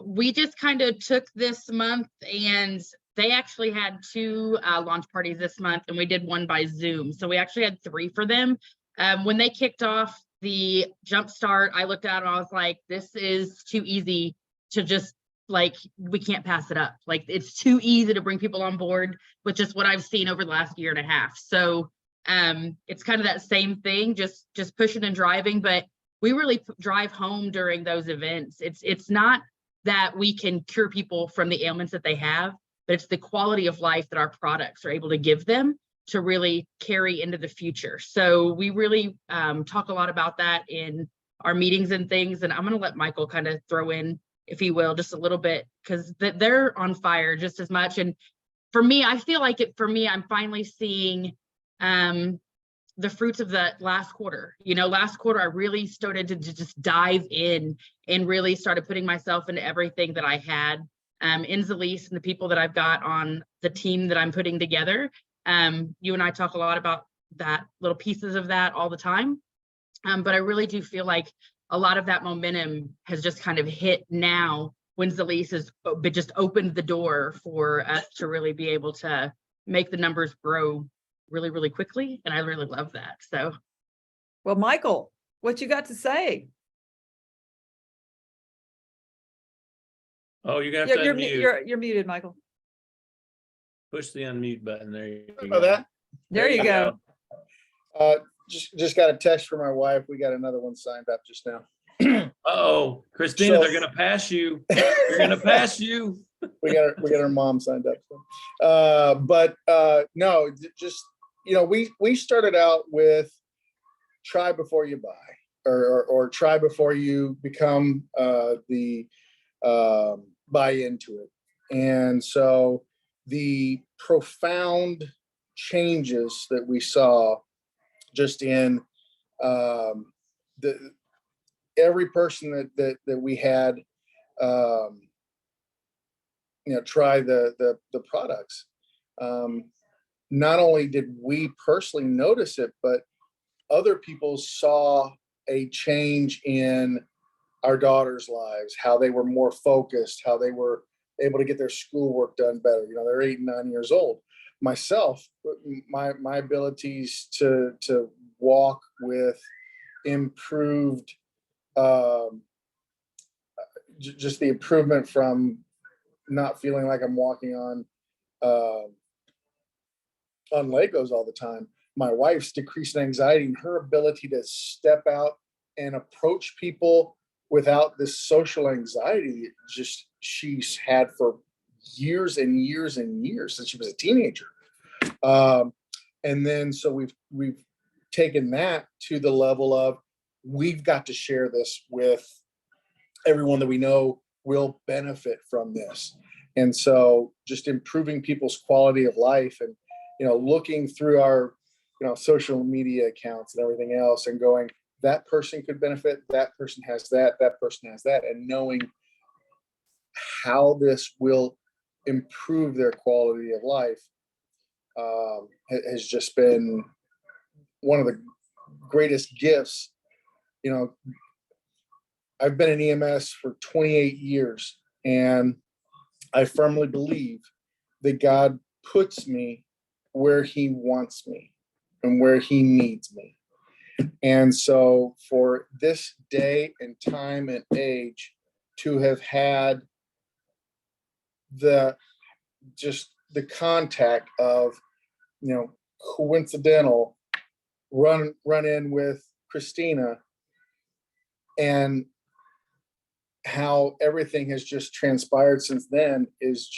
We just kind of took this month, and they actually had 2 launch parties this month, and we did one by Zoom. So we actually had 3 for them. When they kicked off the Jumpstart, I looked at it and I was like, this is too easy to just, like, we can't pass it up. Like, it's too easy to bring people on board with just what I've seen over the last year and a half. So it's kind of that same thing, just pushing and driving, but we really drive home during those events. It's not that we can cure people from the ailments that they have, but it's the quality of life that our products are able to give them to really carry into the future. So we really talk a lot about that in our meetings and things. And I'm going to let Michael kind of throw in, if he will, just a little bit, because they're on fire just as much. And for me, I feel like I'm finally seeing the fruits of that last quarter. Last quarter, I really started to just dive in and really started putting myself into everything that I had in Zilis and the people that I've got on the team that I'm putting together. You and I talk a lot about that, little pieces of that all the time. But I really do feel like a lot of that momentum has just kind of hit now when Zilis has just opened the door for us to really be able to make the numbers grow really, really quickly. And I really love that. So. Well, Michael, what you got to say? Oh, you're going to have to unmute. You're muted, Michael. Push the unmute button. There you Sorry go. about that. There you go. Just got a text from my wife. We got another one signed up just now. Oh, Christina, So- they're going to pass you. They're going to pass you. We got our mom signed up. No, just, we started out with try before you buy, or try before you become buy into it. And so the profound changes that we saw just in every person that we had try the products. Not only did we personally notice it, but other people saw a change in our daughters' lives, how they were more focused, how they were able to get their schoolwork done better. They're 8 and 9 years old. Myself, my abilities to walk with improved, just the improvement from not feeling like I'm walking on Legos all the time. My wife's decreased in anxiety and her ability to step out and approach people without this social anxiety just she's had for years and years and years since she was a teenager. And then so we've taken that to the level of we've got to share this with everyone that we know will benefit from this. And so just improving people's quality of life and, looking through our, social media accounts and everything else and going, that person could benefit, that person has that person has that, and knowing how this will improve their quality of life has just been one of the greatest gifts. I've been in EMS for 28 years, and I firmly believe that God puts me where he wants me and where he needs me. And so for this day and time and age to have had the contact of, coincidental run in with Christina, and how everything has just transpired since then is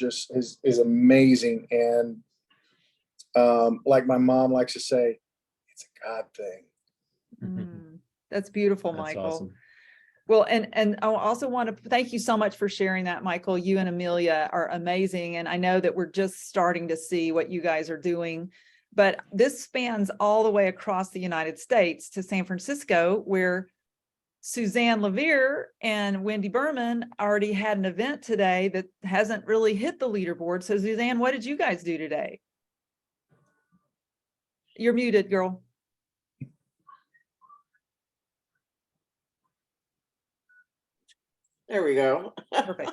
amazing. And like my mom likes to say, it's a God thing. That's beautiful, That's Michael. awesome. Well, and I also want to thank you so much for sharing that, Michael. You and Amelia are amazing. And I know that we're just starting to see what you guys are doing, but this spans all the way across the United States to San Francisco, where Suzanne Levere and Wendy Berman already had an event today that hasn't really hit the leaderboard. So Suzanne, what did you guys do today? You're muted, girl. There we go. Perfect.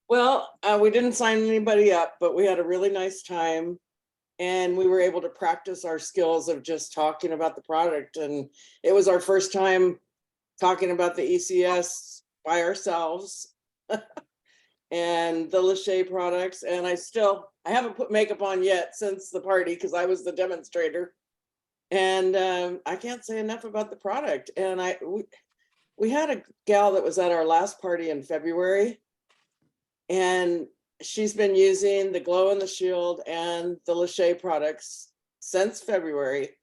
Well, we didn't sign anybody up, but we had a really nice time. And we were able to practice our skills of just talking about the product. And it was our first time talking about the ECS by ourselves and the Lachey products. And I haven't put makeup on yet since the party because I was the demonstrator. And I can't say enough about the product. And we had a gal that was at our last party in February, and she's been using the Glow in the Shield and the Lachey products since February.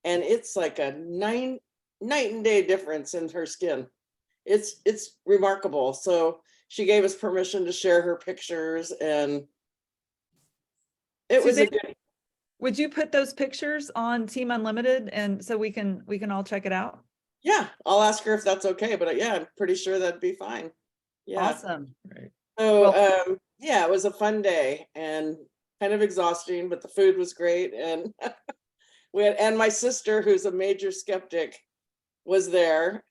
And it's like a night and day difference in her skin. It's remarkable. So she gave us permission to share her pictures, and it was a good. Would you put those pictures on Team Unlimited and so we can all check it out? Yeah, I'll ask her if that's okay, but yeah, I'm pretty sure that'd be fine. Yeah. Awesome. Right. So yeah, it was a fun day and kind of exhausting, but the food was great. And and my sister, who's a major skeptic, was there,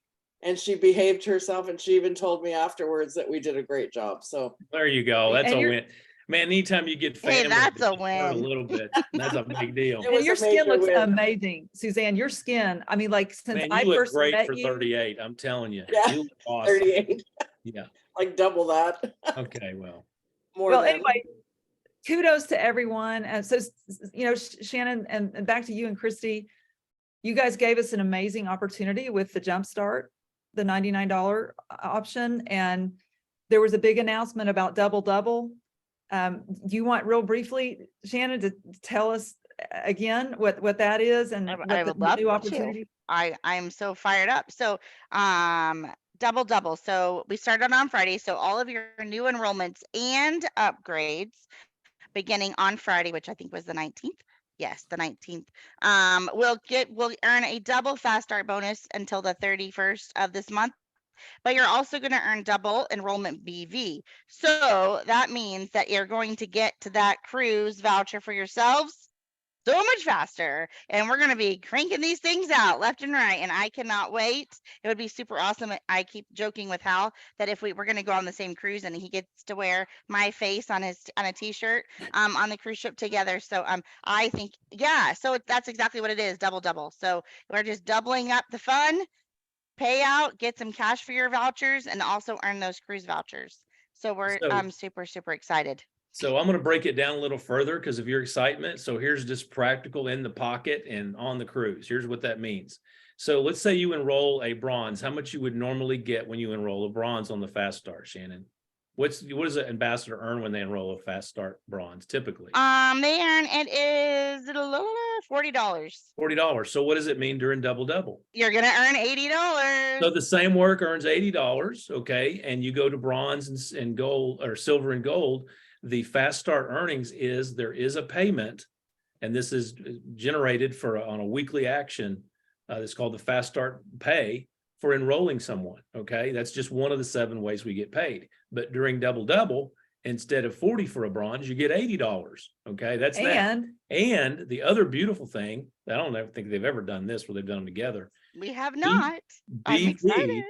and she behaved herself, and she even told me afterwards that we did a great job. So There you go. That's And a you're- win. Man, anytime you get Hey, family that's to a share win. a little bit, that's a big deal. It And was your a skin major looks win. amazing, Suzanne. Your skin, I mean, like since Man, I you look first great met for you. 38. I'm telling you. Yeah, You look awesome. 38, Yeah. like double that. Okay, well. More Well, than. anyway, kudos to everyone. And so, Shannon, and back to you and Christy, you guys gave us an amazing opportunity with the Jumpstart, the $99 option. And there was a big announcement about double. Do you want real briefly, Shannon, to tell us again what that is and I what I the would love new to. opportunity? I'm so fired up. So, double. So we started on Friday. So all of your new enrollments and upgrades beginning on Friday, which I think was the 19th. Yes, the 19th. Will earn a double fast start bonus until the 31st of this month. But you're also going to earn double enrollment BV. So that means that you're going to get to that cruise voucher for yourselves so much faster. And we're going to be cranking these things out left and right. And I cannot wait. It would be super awesome. I keep joking with Hal that if we're going to go on the same cruise and he gets to wear my face on a t-shirt on the cruise ship together. So I think, yeah, so that's exactly what it is. Double. So we're just doubling up the fun, pay out, get some cash for your vouchers, and also earn those cruise vouchers. So we're super excited. So I'm going to break it down a little further because of your excitement. So here's just practical in the pocket and on the cruise. Here's what that means. So let's say you enroll a bronze. How much you would normally get when you enroll a bronze on the fast start, Shannon? What does an ambassador earn when they enroll a fast start bronze typically? They earn $40. $40. So what does it mean during double? You're gonna earn $80. So the same work earns $80, okay? And you go to bronze and gold, or silver and gold. The fast start earnings there is a payment, and this is generated on a weekly action. It's called the fast start pay for enrolling someone. Okay, that's just one of the 7 ways we get paid. But during double, instead of 40 for a bronze, you get $80. Okay, that's that. And the other beautiful thing, I don't ever think they've ever done this where they've done them together. We have not. I'm BV excited.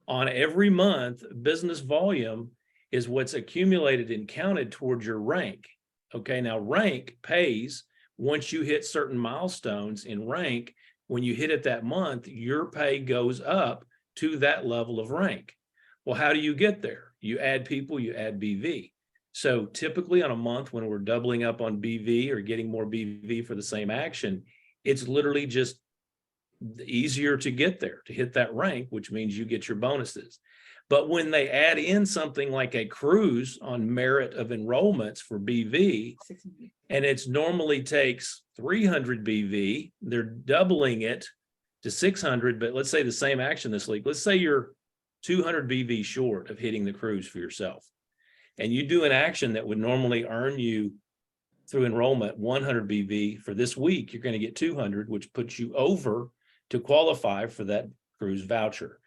on every month, business volume is what's accumulated and counted towards your rank. Okay, now rank pays once you hit certain milestones in rank. When you hit it that month, your pay goes up to that level of rank. Well, how do you get there? You add people, you add BV. So typically on a month when we're doubling up on BV or getting more BV for the same action, it's literally just easier to get there, to hit that rank, which means you get your bonuses. But when they add in something like a cruise on merit of enrollments for BV, and it's normally takes 300 BV, they're doubling it to 600, but let's say the same action this week. Let's say you're 200 BV short of hitting the cruise for yourself. And you do an action that would normally earn you through enrollment 100 BV. For this week, you're going to get 200, which puts you over to qualify for that cruise voucher.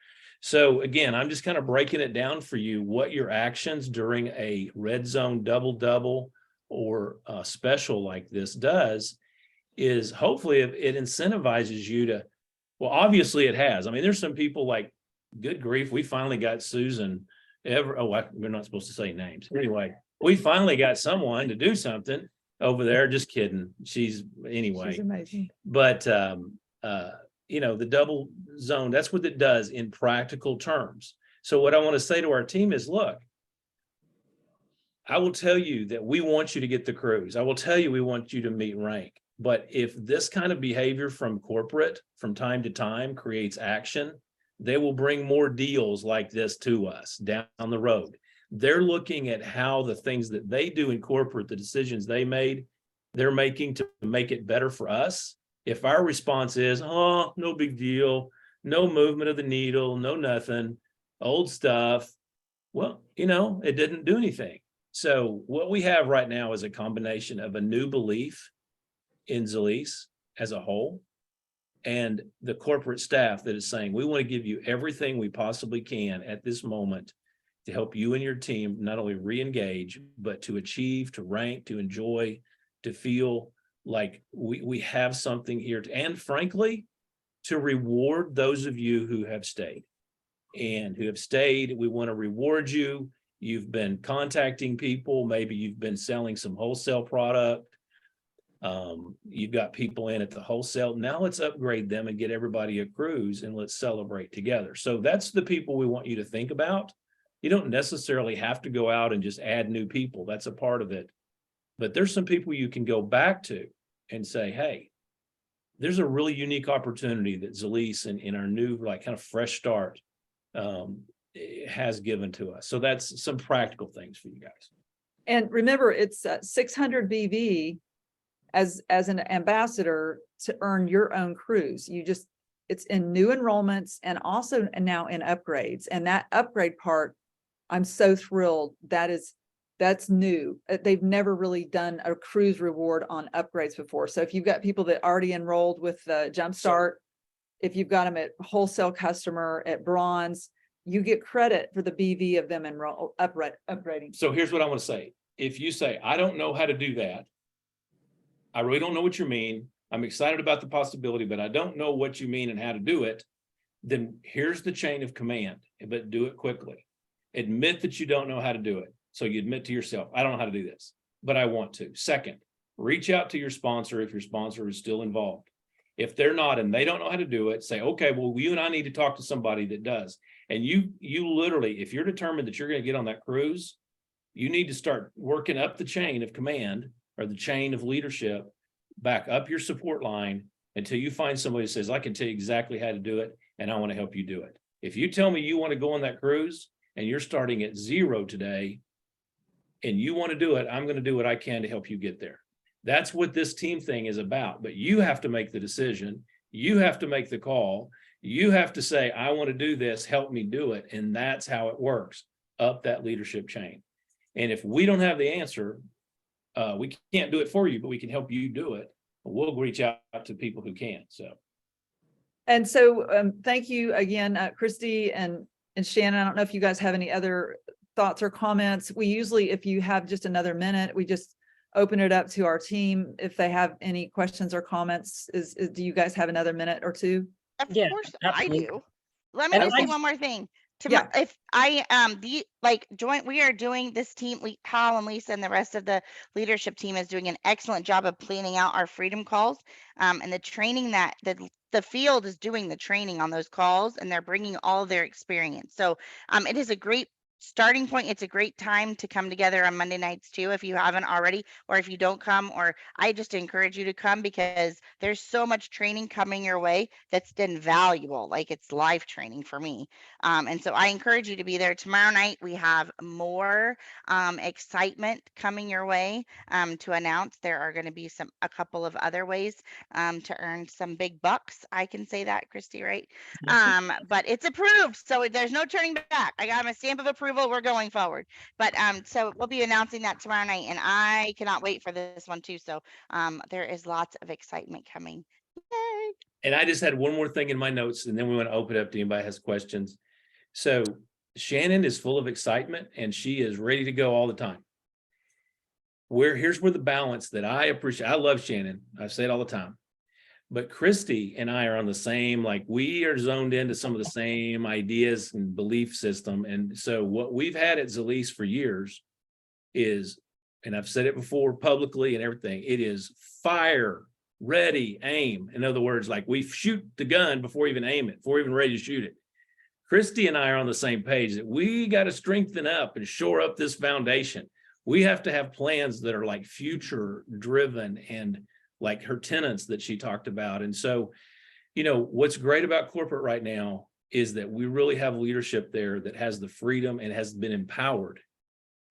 So again, I'm just kind of breaking it down for you what your actions during a red zone double or a special like this does is hopefully it incentivizes you to, well, obviously it has. I mean, there's some people like, good grief, we finally got Susan we're not supposed to say names. Anyway, we finally got someone to do something over there. Just kidding. She's amazing. But the double zone, that's what it does in practical terms. So what I want to say to our team is, look, I will tell you that we want you to get the cruise. I will tell you we want you to meet rank. But if this kind of behavior from corporate from time to time creates action, they will bring more deals like this to us down the road. They're looking at how the things that they do in corporate, the decisions they're making to make it better for us. If our response is, oh, no big deal, no movement of the needle, no nothing, old stuff, well, it didn't do anything. So what we have right now is a combination of a new belief in Zilis as a whole and the corporate staff that is saying, we want to give you everything we possibly can at this moment to help you and your team not only re-engage, but to achieve, to rank, to enjoy, to feel like we have something here, and frankly, to reward those of you who have stayed. And who have stayed, we want to reward you. You've been contacting people, maybe you've been selling some wholesale product. You've got people in at the wholesale. Now let's upgrade them and get everybody a cruise and let's celebrate together. So that's the people we want you to think about. You don't necessarily have to go out and just add new people. That's a part of it. But there's some people you can go back to and say, hey, there's a really unique opportunity that Zilis in our new, kind of fresh start has given to us. So that's some practical things for you guys. And remember, it's 600 BV as an ambassador to earn your own cruise. It's in new enrollments and also now in upgrades. And that upgrade part, I'm so thrilled. That's new. They've never really done a cruise reward on upgrades before. So if you've got people that already enrolled with Jumpstart, if you've got them at wholesale customer at bronze, you get credit for the BV of them upgrading. So here's what I want to say. If you say, I don't know how to do that, I really don't know what you mean. I'm excited about the possibility, but I don't know what you mean and how to do it. Then here's the chain of command, but do it quickly. Admit that you don't know how to do it. So you admit to yourself, I don't know how to do this, but I want to. Second, reach out to your sponsor if your sponsor is still involved. If they're not and they don't know how to do it, say, okay, well, you and I need to talk to somebody that does. And you literally, if you're determined that you're going to get on that cruise, you need to start working up the chain of command or the chain of leadership, back up your support line until you find somebody who says, I can tell you exactly how to do it, and I want to help you do it. If you tell me you want to go on that cruise and you're starting at 0 today and you want to do it, I'm going to do what I can to help you get there. That's what this team thing is about. But you have to make the decision. You have to make the call. You have to say, I want to do this, help me do it. And that's how it works, up that leadership chain. And if we don't have the answer, we can't do it for you, but we can help you do it. We'll reach out to people who can. And so thank you again, Christy and Shannon. I don't know if you guys have any other thoughts or comments. We usually, if you have just another minute, we just open it up to our team if they have any questions or comments. Do you guys have another minute or two? Of Yeah, course absolutely. I do. Let me And just say I- one more thing. Yeah. If I we are doing this team, Hal and Lisa and the rest of the leadership team is doing an excellent job of planning out our freedom calls, and the training that the field is doing the training on those calls, and they're bringing all their experience. So it is a great starting point. It's a great time to come together on Monday nights too, if you haven't already, or if you don't come, or I just encourage you to come because there's so much training coming your way that's been valuable. Like, it's life training for me. And so I encourage you to be there. Tomorrow night, we have more excitement coming your way to announce. There are going to be a couple of other ways to earn some big bucks. I can say that, Christy, right? But it's approved, so there's no turning back. I got my stamp of approval. We're going forward. But so we'll be announcing that tomorrow night, and I cannot wait for this one too. So there is lots of excitement coming. Yay! And I just had one more thing in my notes, and then we want to open it up to anybody who has questions. So Shannon is full of excitement and she is ready to go all the time. Here's where the balance that I appreciate. I love Shannon. I say it all the time. But Christy and I are on the same, like, we are zoned into some of the same ideas and belief system. And so what we've had at Zilis for years is, and I've said it before publicly and everything, it is fire, ready, aim. In other words, like, we shoot the gun before we even aim it, before we're even ready to shoot it. Christy and I are on the same page that we got to strengthen up and shore up this foundation. We have to have plans that are like future driven and like her tenants that she talked about. And so, what's great about corporate right now is that we really have leadership there that has the freedom and has been empowered.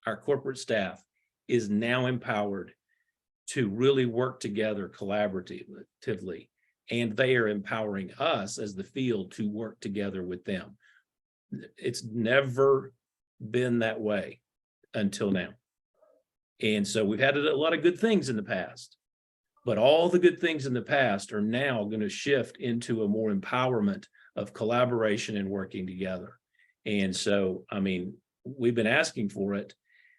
Our corporate staff is now empowered to really work together collaboratively, and they are empowering us as the field to work together with them. It's never been that way until now. And so we've had a lot of good things in the past, but all the good things in the past are now going to shift into a more empowerment of collaboration and working together. And so, we've been asking for it,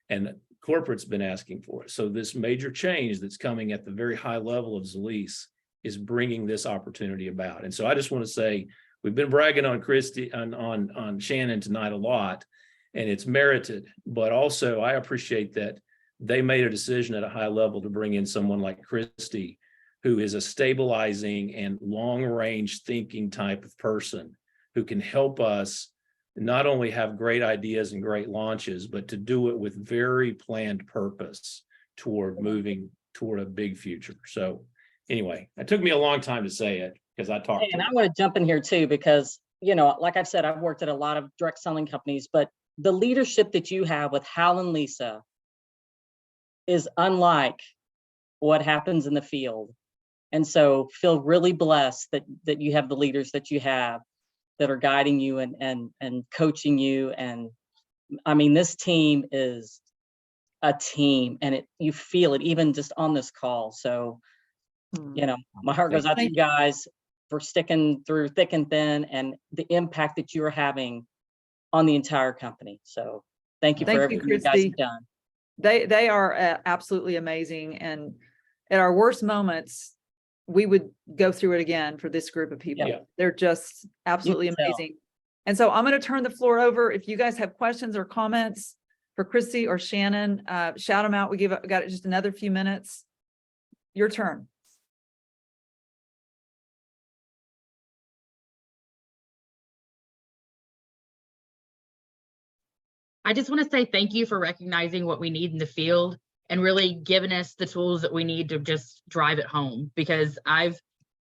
and corporate's been asking for it. So this major change that's coming at the very high level of Zilis is bringing this opportunity about. And so I just want to say, we've been bragging on Christy, on Shannon tonight a lot, and it's merited, but also I appreciate that they made a decision at a high level to bring in someone like Christy, who is a stabilizing and long-range thinking type of person who can help us not only have great ideas and great launches, but to do it with very planned purpose toward moving toward a big future. So anyway, it took me a long time to say it because I talked. And I want to jump in here too, because, like I've said, I've worked at a lot of direct selling companies, but the leadership that you have with Hal and Lisa is unlike what happens in the field. And so feel really blessed that you have the leaders that you have that are guiding you and coaching you. And I mean, this team is a team, and you feel it even just on this call. So, you know, my heart goes out to you guys for sticking through thick and thin, and the impact that you're having on the entire company. So thank you for everything you guys have done. They are absolutely amazing. And at our worst moments, we would go through it again for this group of people. Yeah. They're just absolutely amazing. And so I'm going to turn the floor over. If you guys have questions or comments for Christy or Shannon, shout them out. We got just another few minutes. Your turn. I just want to say thank you for recognizing what we need in the field and really giving us the tools that we need to just drive it home, because I've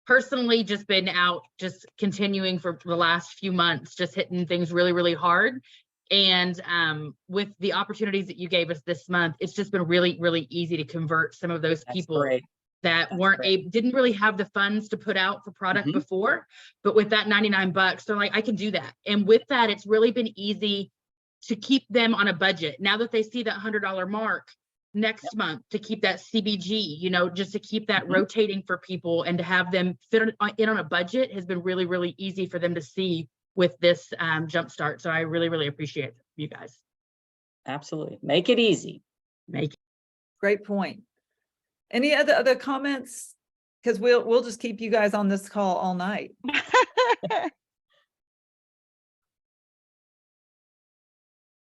personally just been out, just continuing for the last few months, just hitting things really, really hard. And with the opportunities that you gave us this month, it's just been really, really easy to convert some of those people that didn't really have the funds to put out for product before, but with that $99, they're like, I can do that. And with that, it's really been easy to keep them on a budget. Now that they see that $100 mark next month, to keep that CBG, you know, just to keep that rotating for people and to have them fit in on a budget has been really, really easy for them to see with this jumpstart. So I really, really appreciate you guys. Absolutely. Make it easy. Great point. Any other comments? Because we'll just keep you guys on this call all night.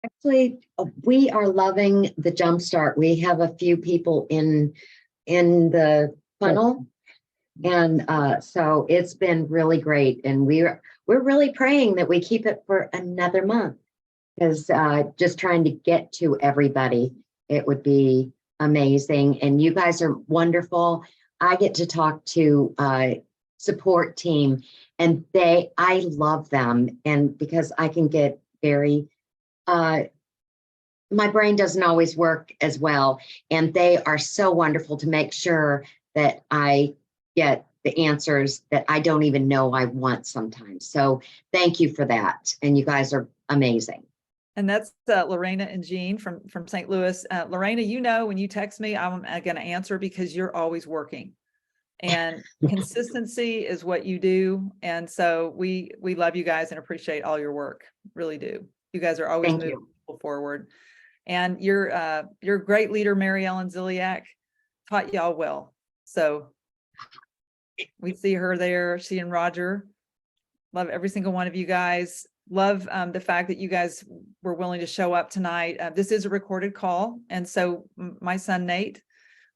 Actually, we are loving the jumpstart. We have a few people in the funnel, and so it's been really great. And we're really praying that we keep it for another month, because just trying to get to everybody, it would be amazing. And you guys are wonderful. I get to talk to support team, and I love them, and because I can get very my brain doesn't always work as well, and they are so wonderful to make sure that I get the answers that I don't even know I want sometimes. So thank you for that. And you guys are amazing. And that's Lorena and Jean from St. Louis. Lorena, you know, when you text me, I'm going to answer because you're always working. And consistency is what you do. And so we love you guys and appreciate all your work. Really do. You guys are always moving people forward. And your great leader, Mary Ellen Ziliak, taught y'all well. So we see her there, she and Roger. Love every single one of you guys. Love the fact that you guys were willing to show up tonight. This is a recorded call. And so my son, Nate,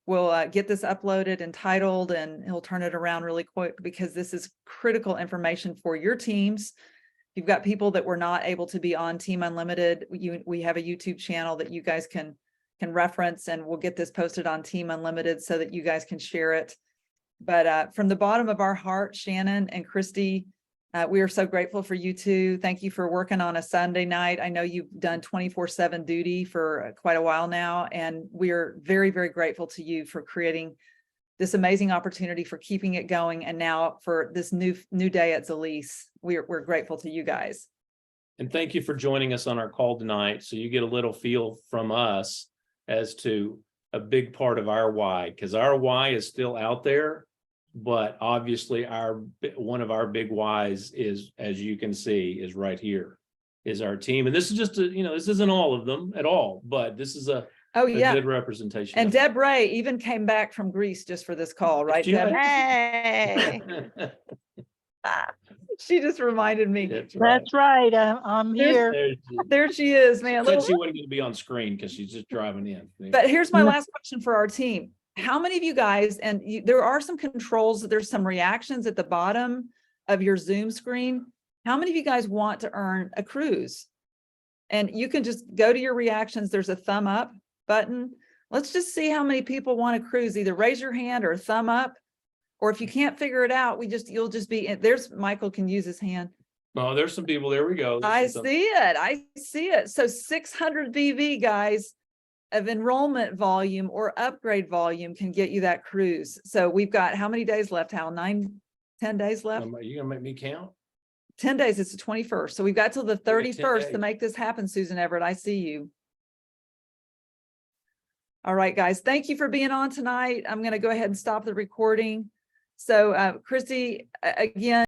will get this uploaded and titled, and he'll turn it around really quick, because this is critical information for your teams. You've got people that were not able to be on Team Unlimited. We have a YouTube channel that you guys can reference, and we'll get this posted on Team Unlimited so that you guys can share it. But from the bottom of our heart, Shannon and Christy, we are so grateful for you two. Thank you for working on a Sunday night. I know you've done 24/7 duty for quite a while now, and we are very, very grateful to you for creating this amazing opportunity, for keeping it going, and now for this new day at Zilis. We're grateful to you guys. And thank you for joining us on our call tonight, so you get a little feel from us as to a big part of our why, because our why is still out there, but obviously one of our big whys is, as you can see, is right here, is our team. And this is just this isn't all of them at all, but this is a good representation. And Deb Ray even came back from Greece just for this call, right, Deb? Hey. She just reminded me. That's right. I'm here. There she is, man. Said she wasn't going to be on screen because she's just driving in. But here's my last question for our team. How many of you guys, and there are some controls, there's some reactions at the bottom of your Zoom screen. How many of you guys want to earn a cruise? And you can just go to your reactions. There's a thumb up button. Let's just see how many people want a cruise. Either raise your hand or thumb up. Or if you can't figure it out, you'll just be, there's Michael can use his hand. Oh, there's some people. There we go. I see it. So 600 VV, guys. of enrollment volume or upgrade volume can get you that cruise. So we've got how many days left, Hal? 9, 10 days left? You gonna make me count? 10 days, it's the 21st. So we've got till the got 10 31st to days. make this happen, Susan Everett. I see you. All right, guys, thank you for being on tonight. I'm going to go ahead and stop the recording. So Chrissy, again,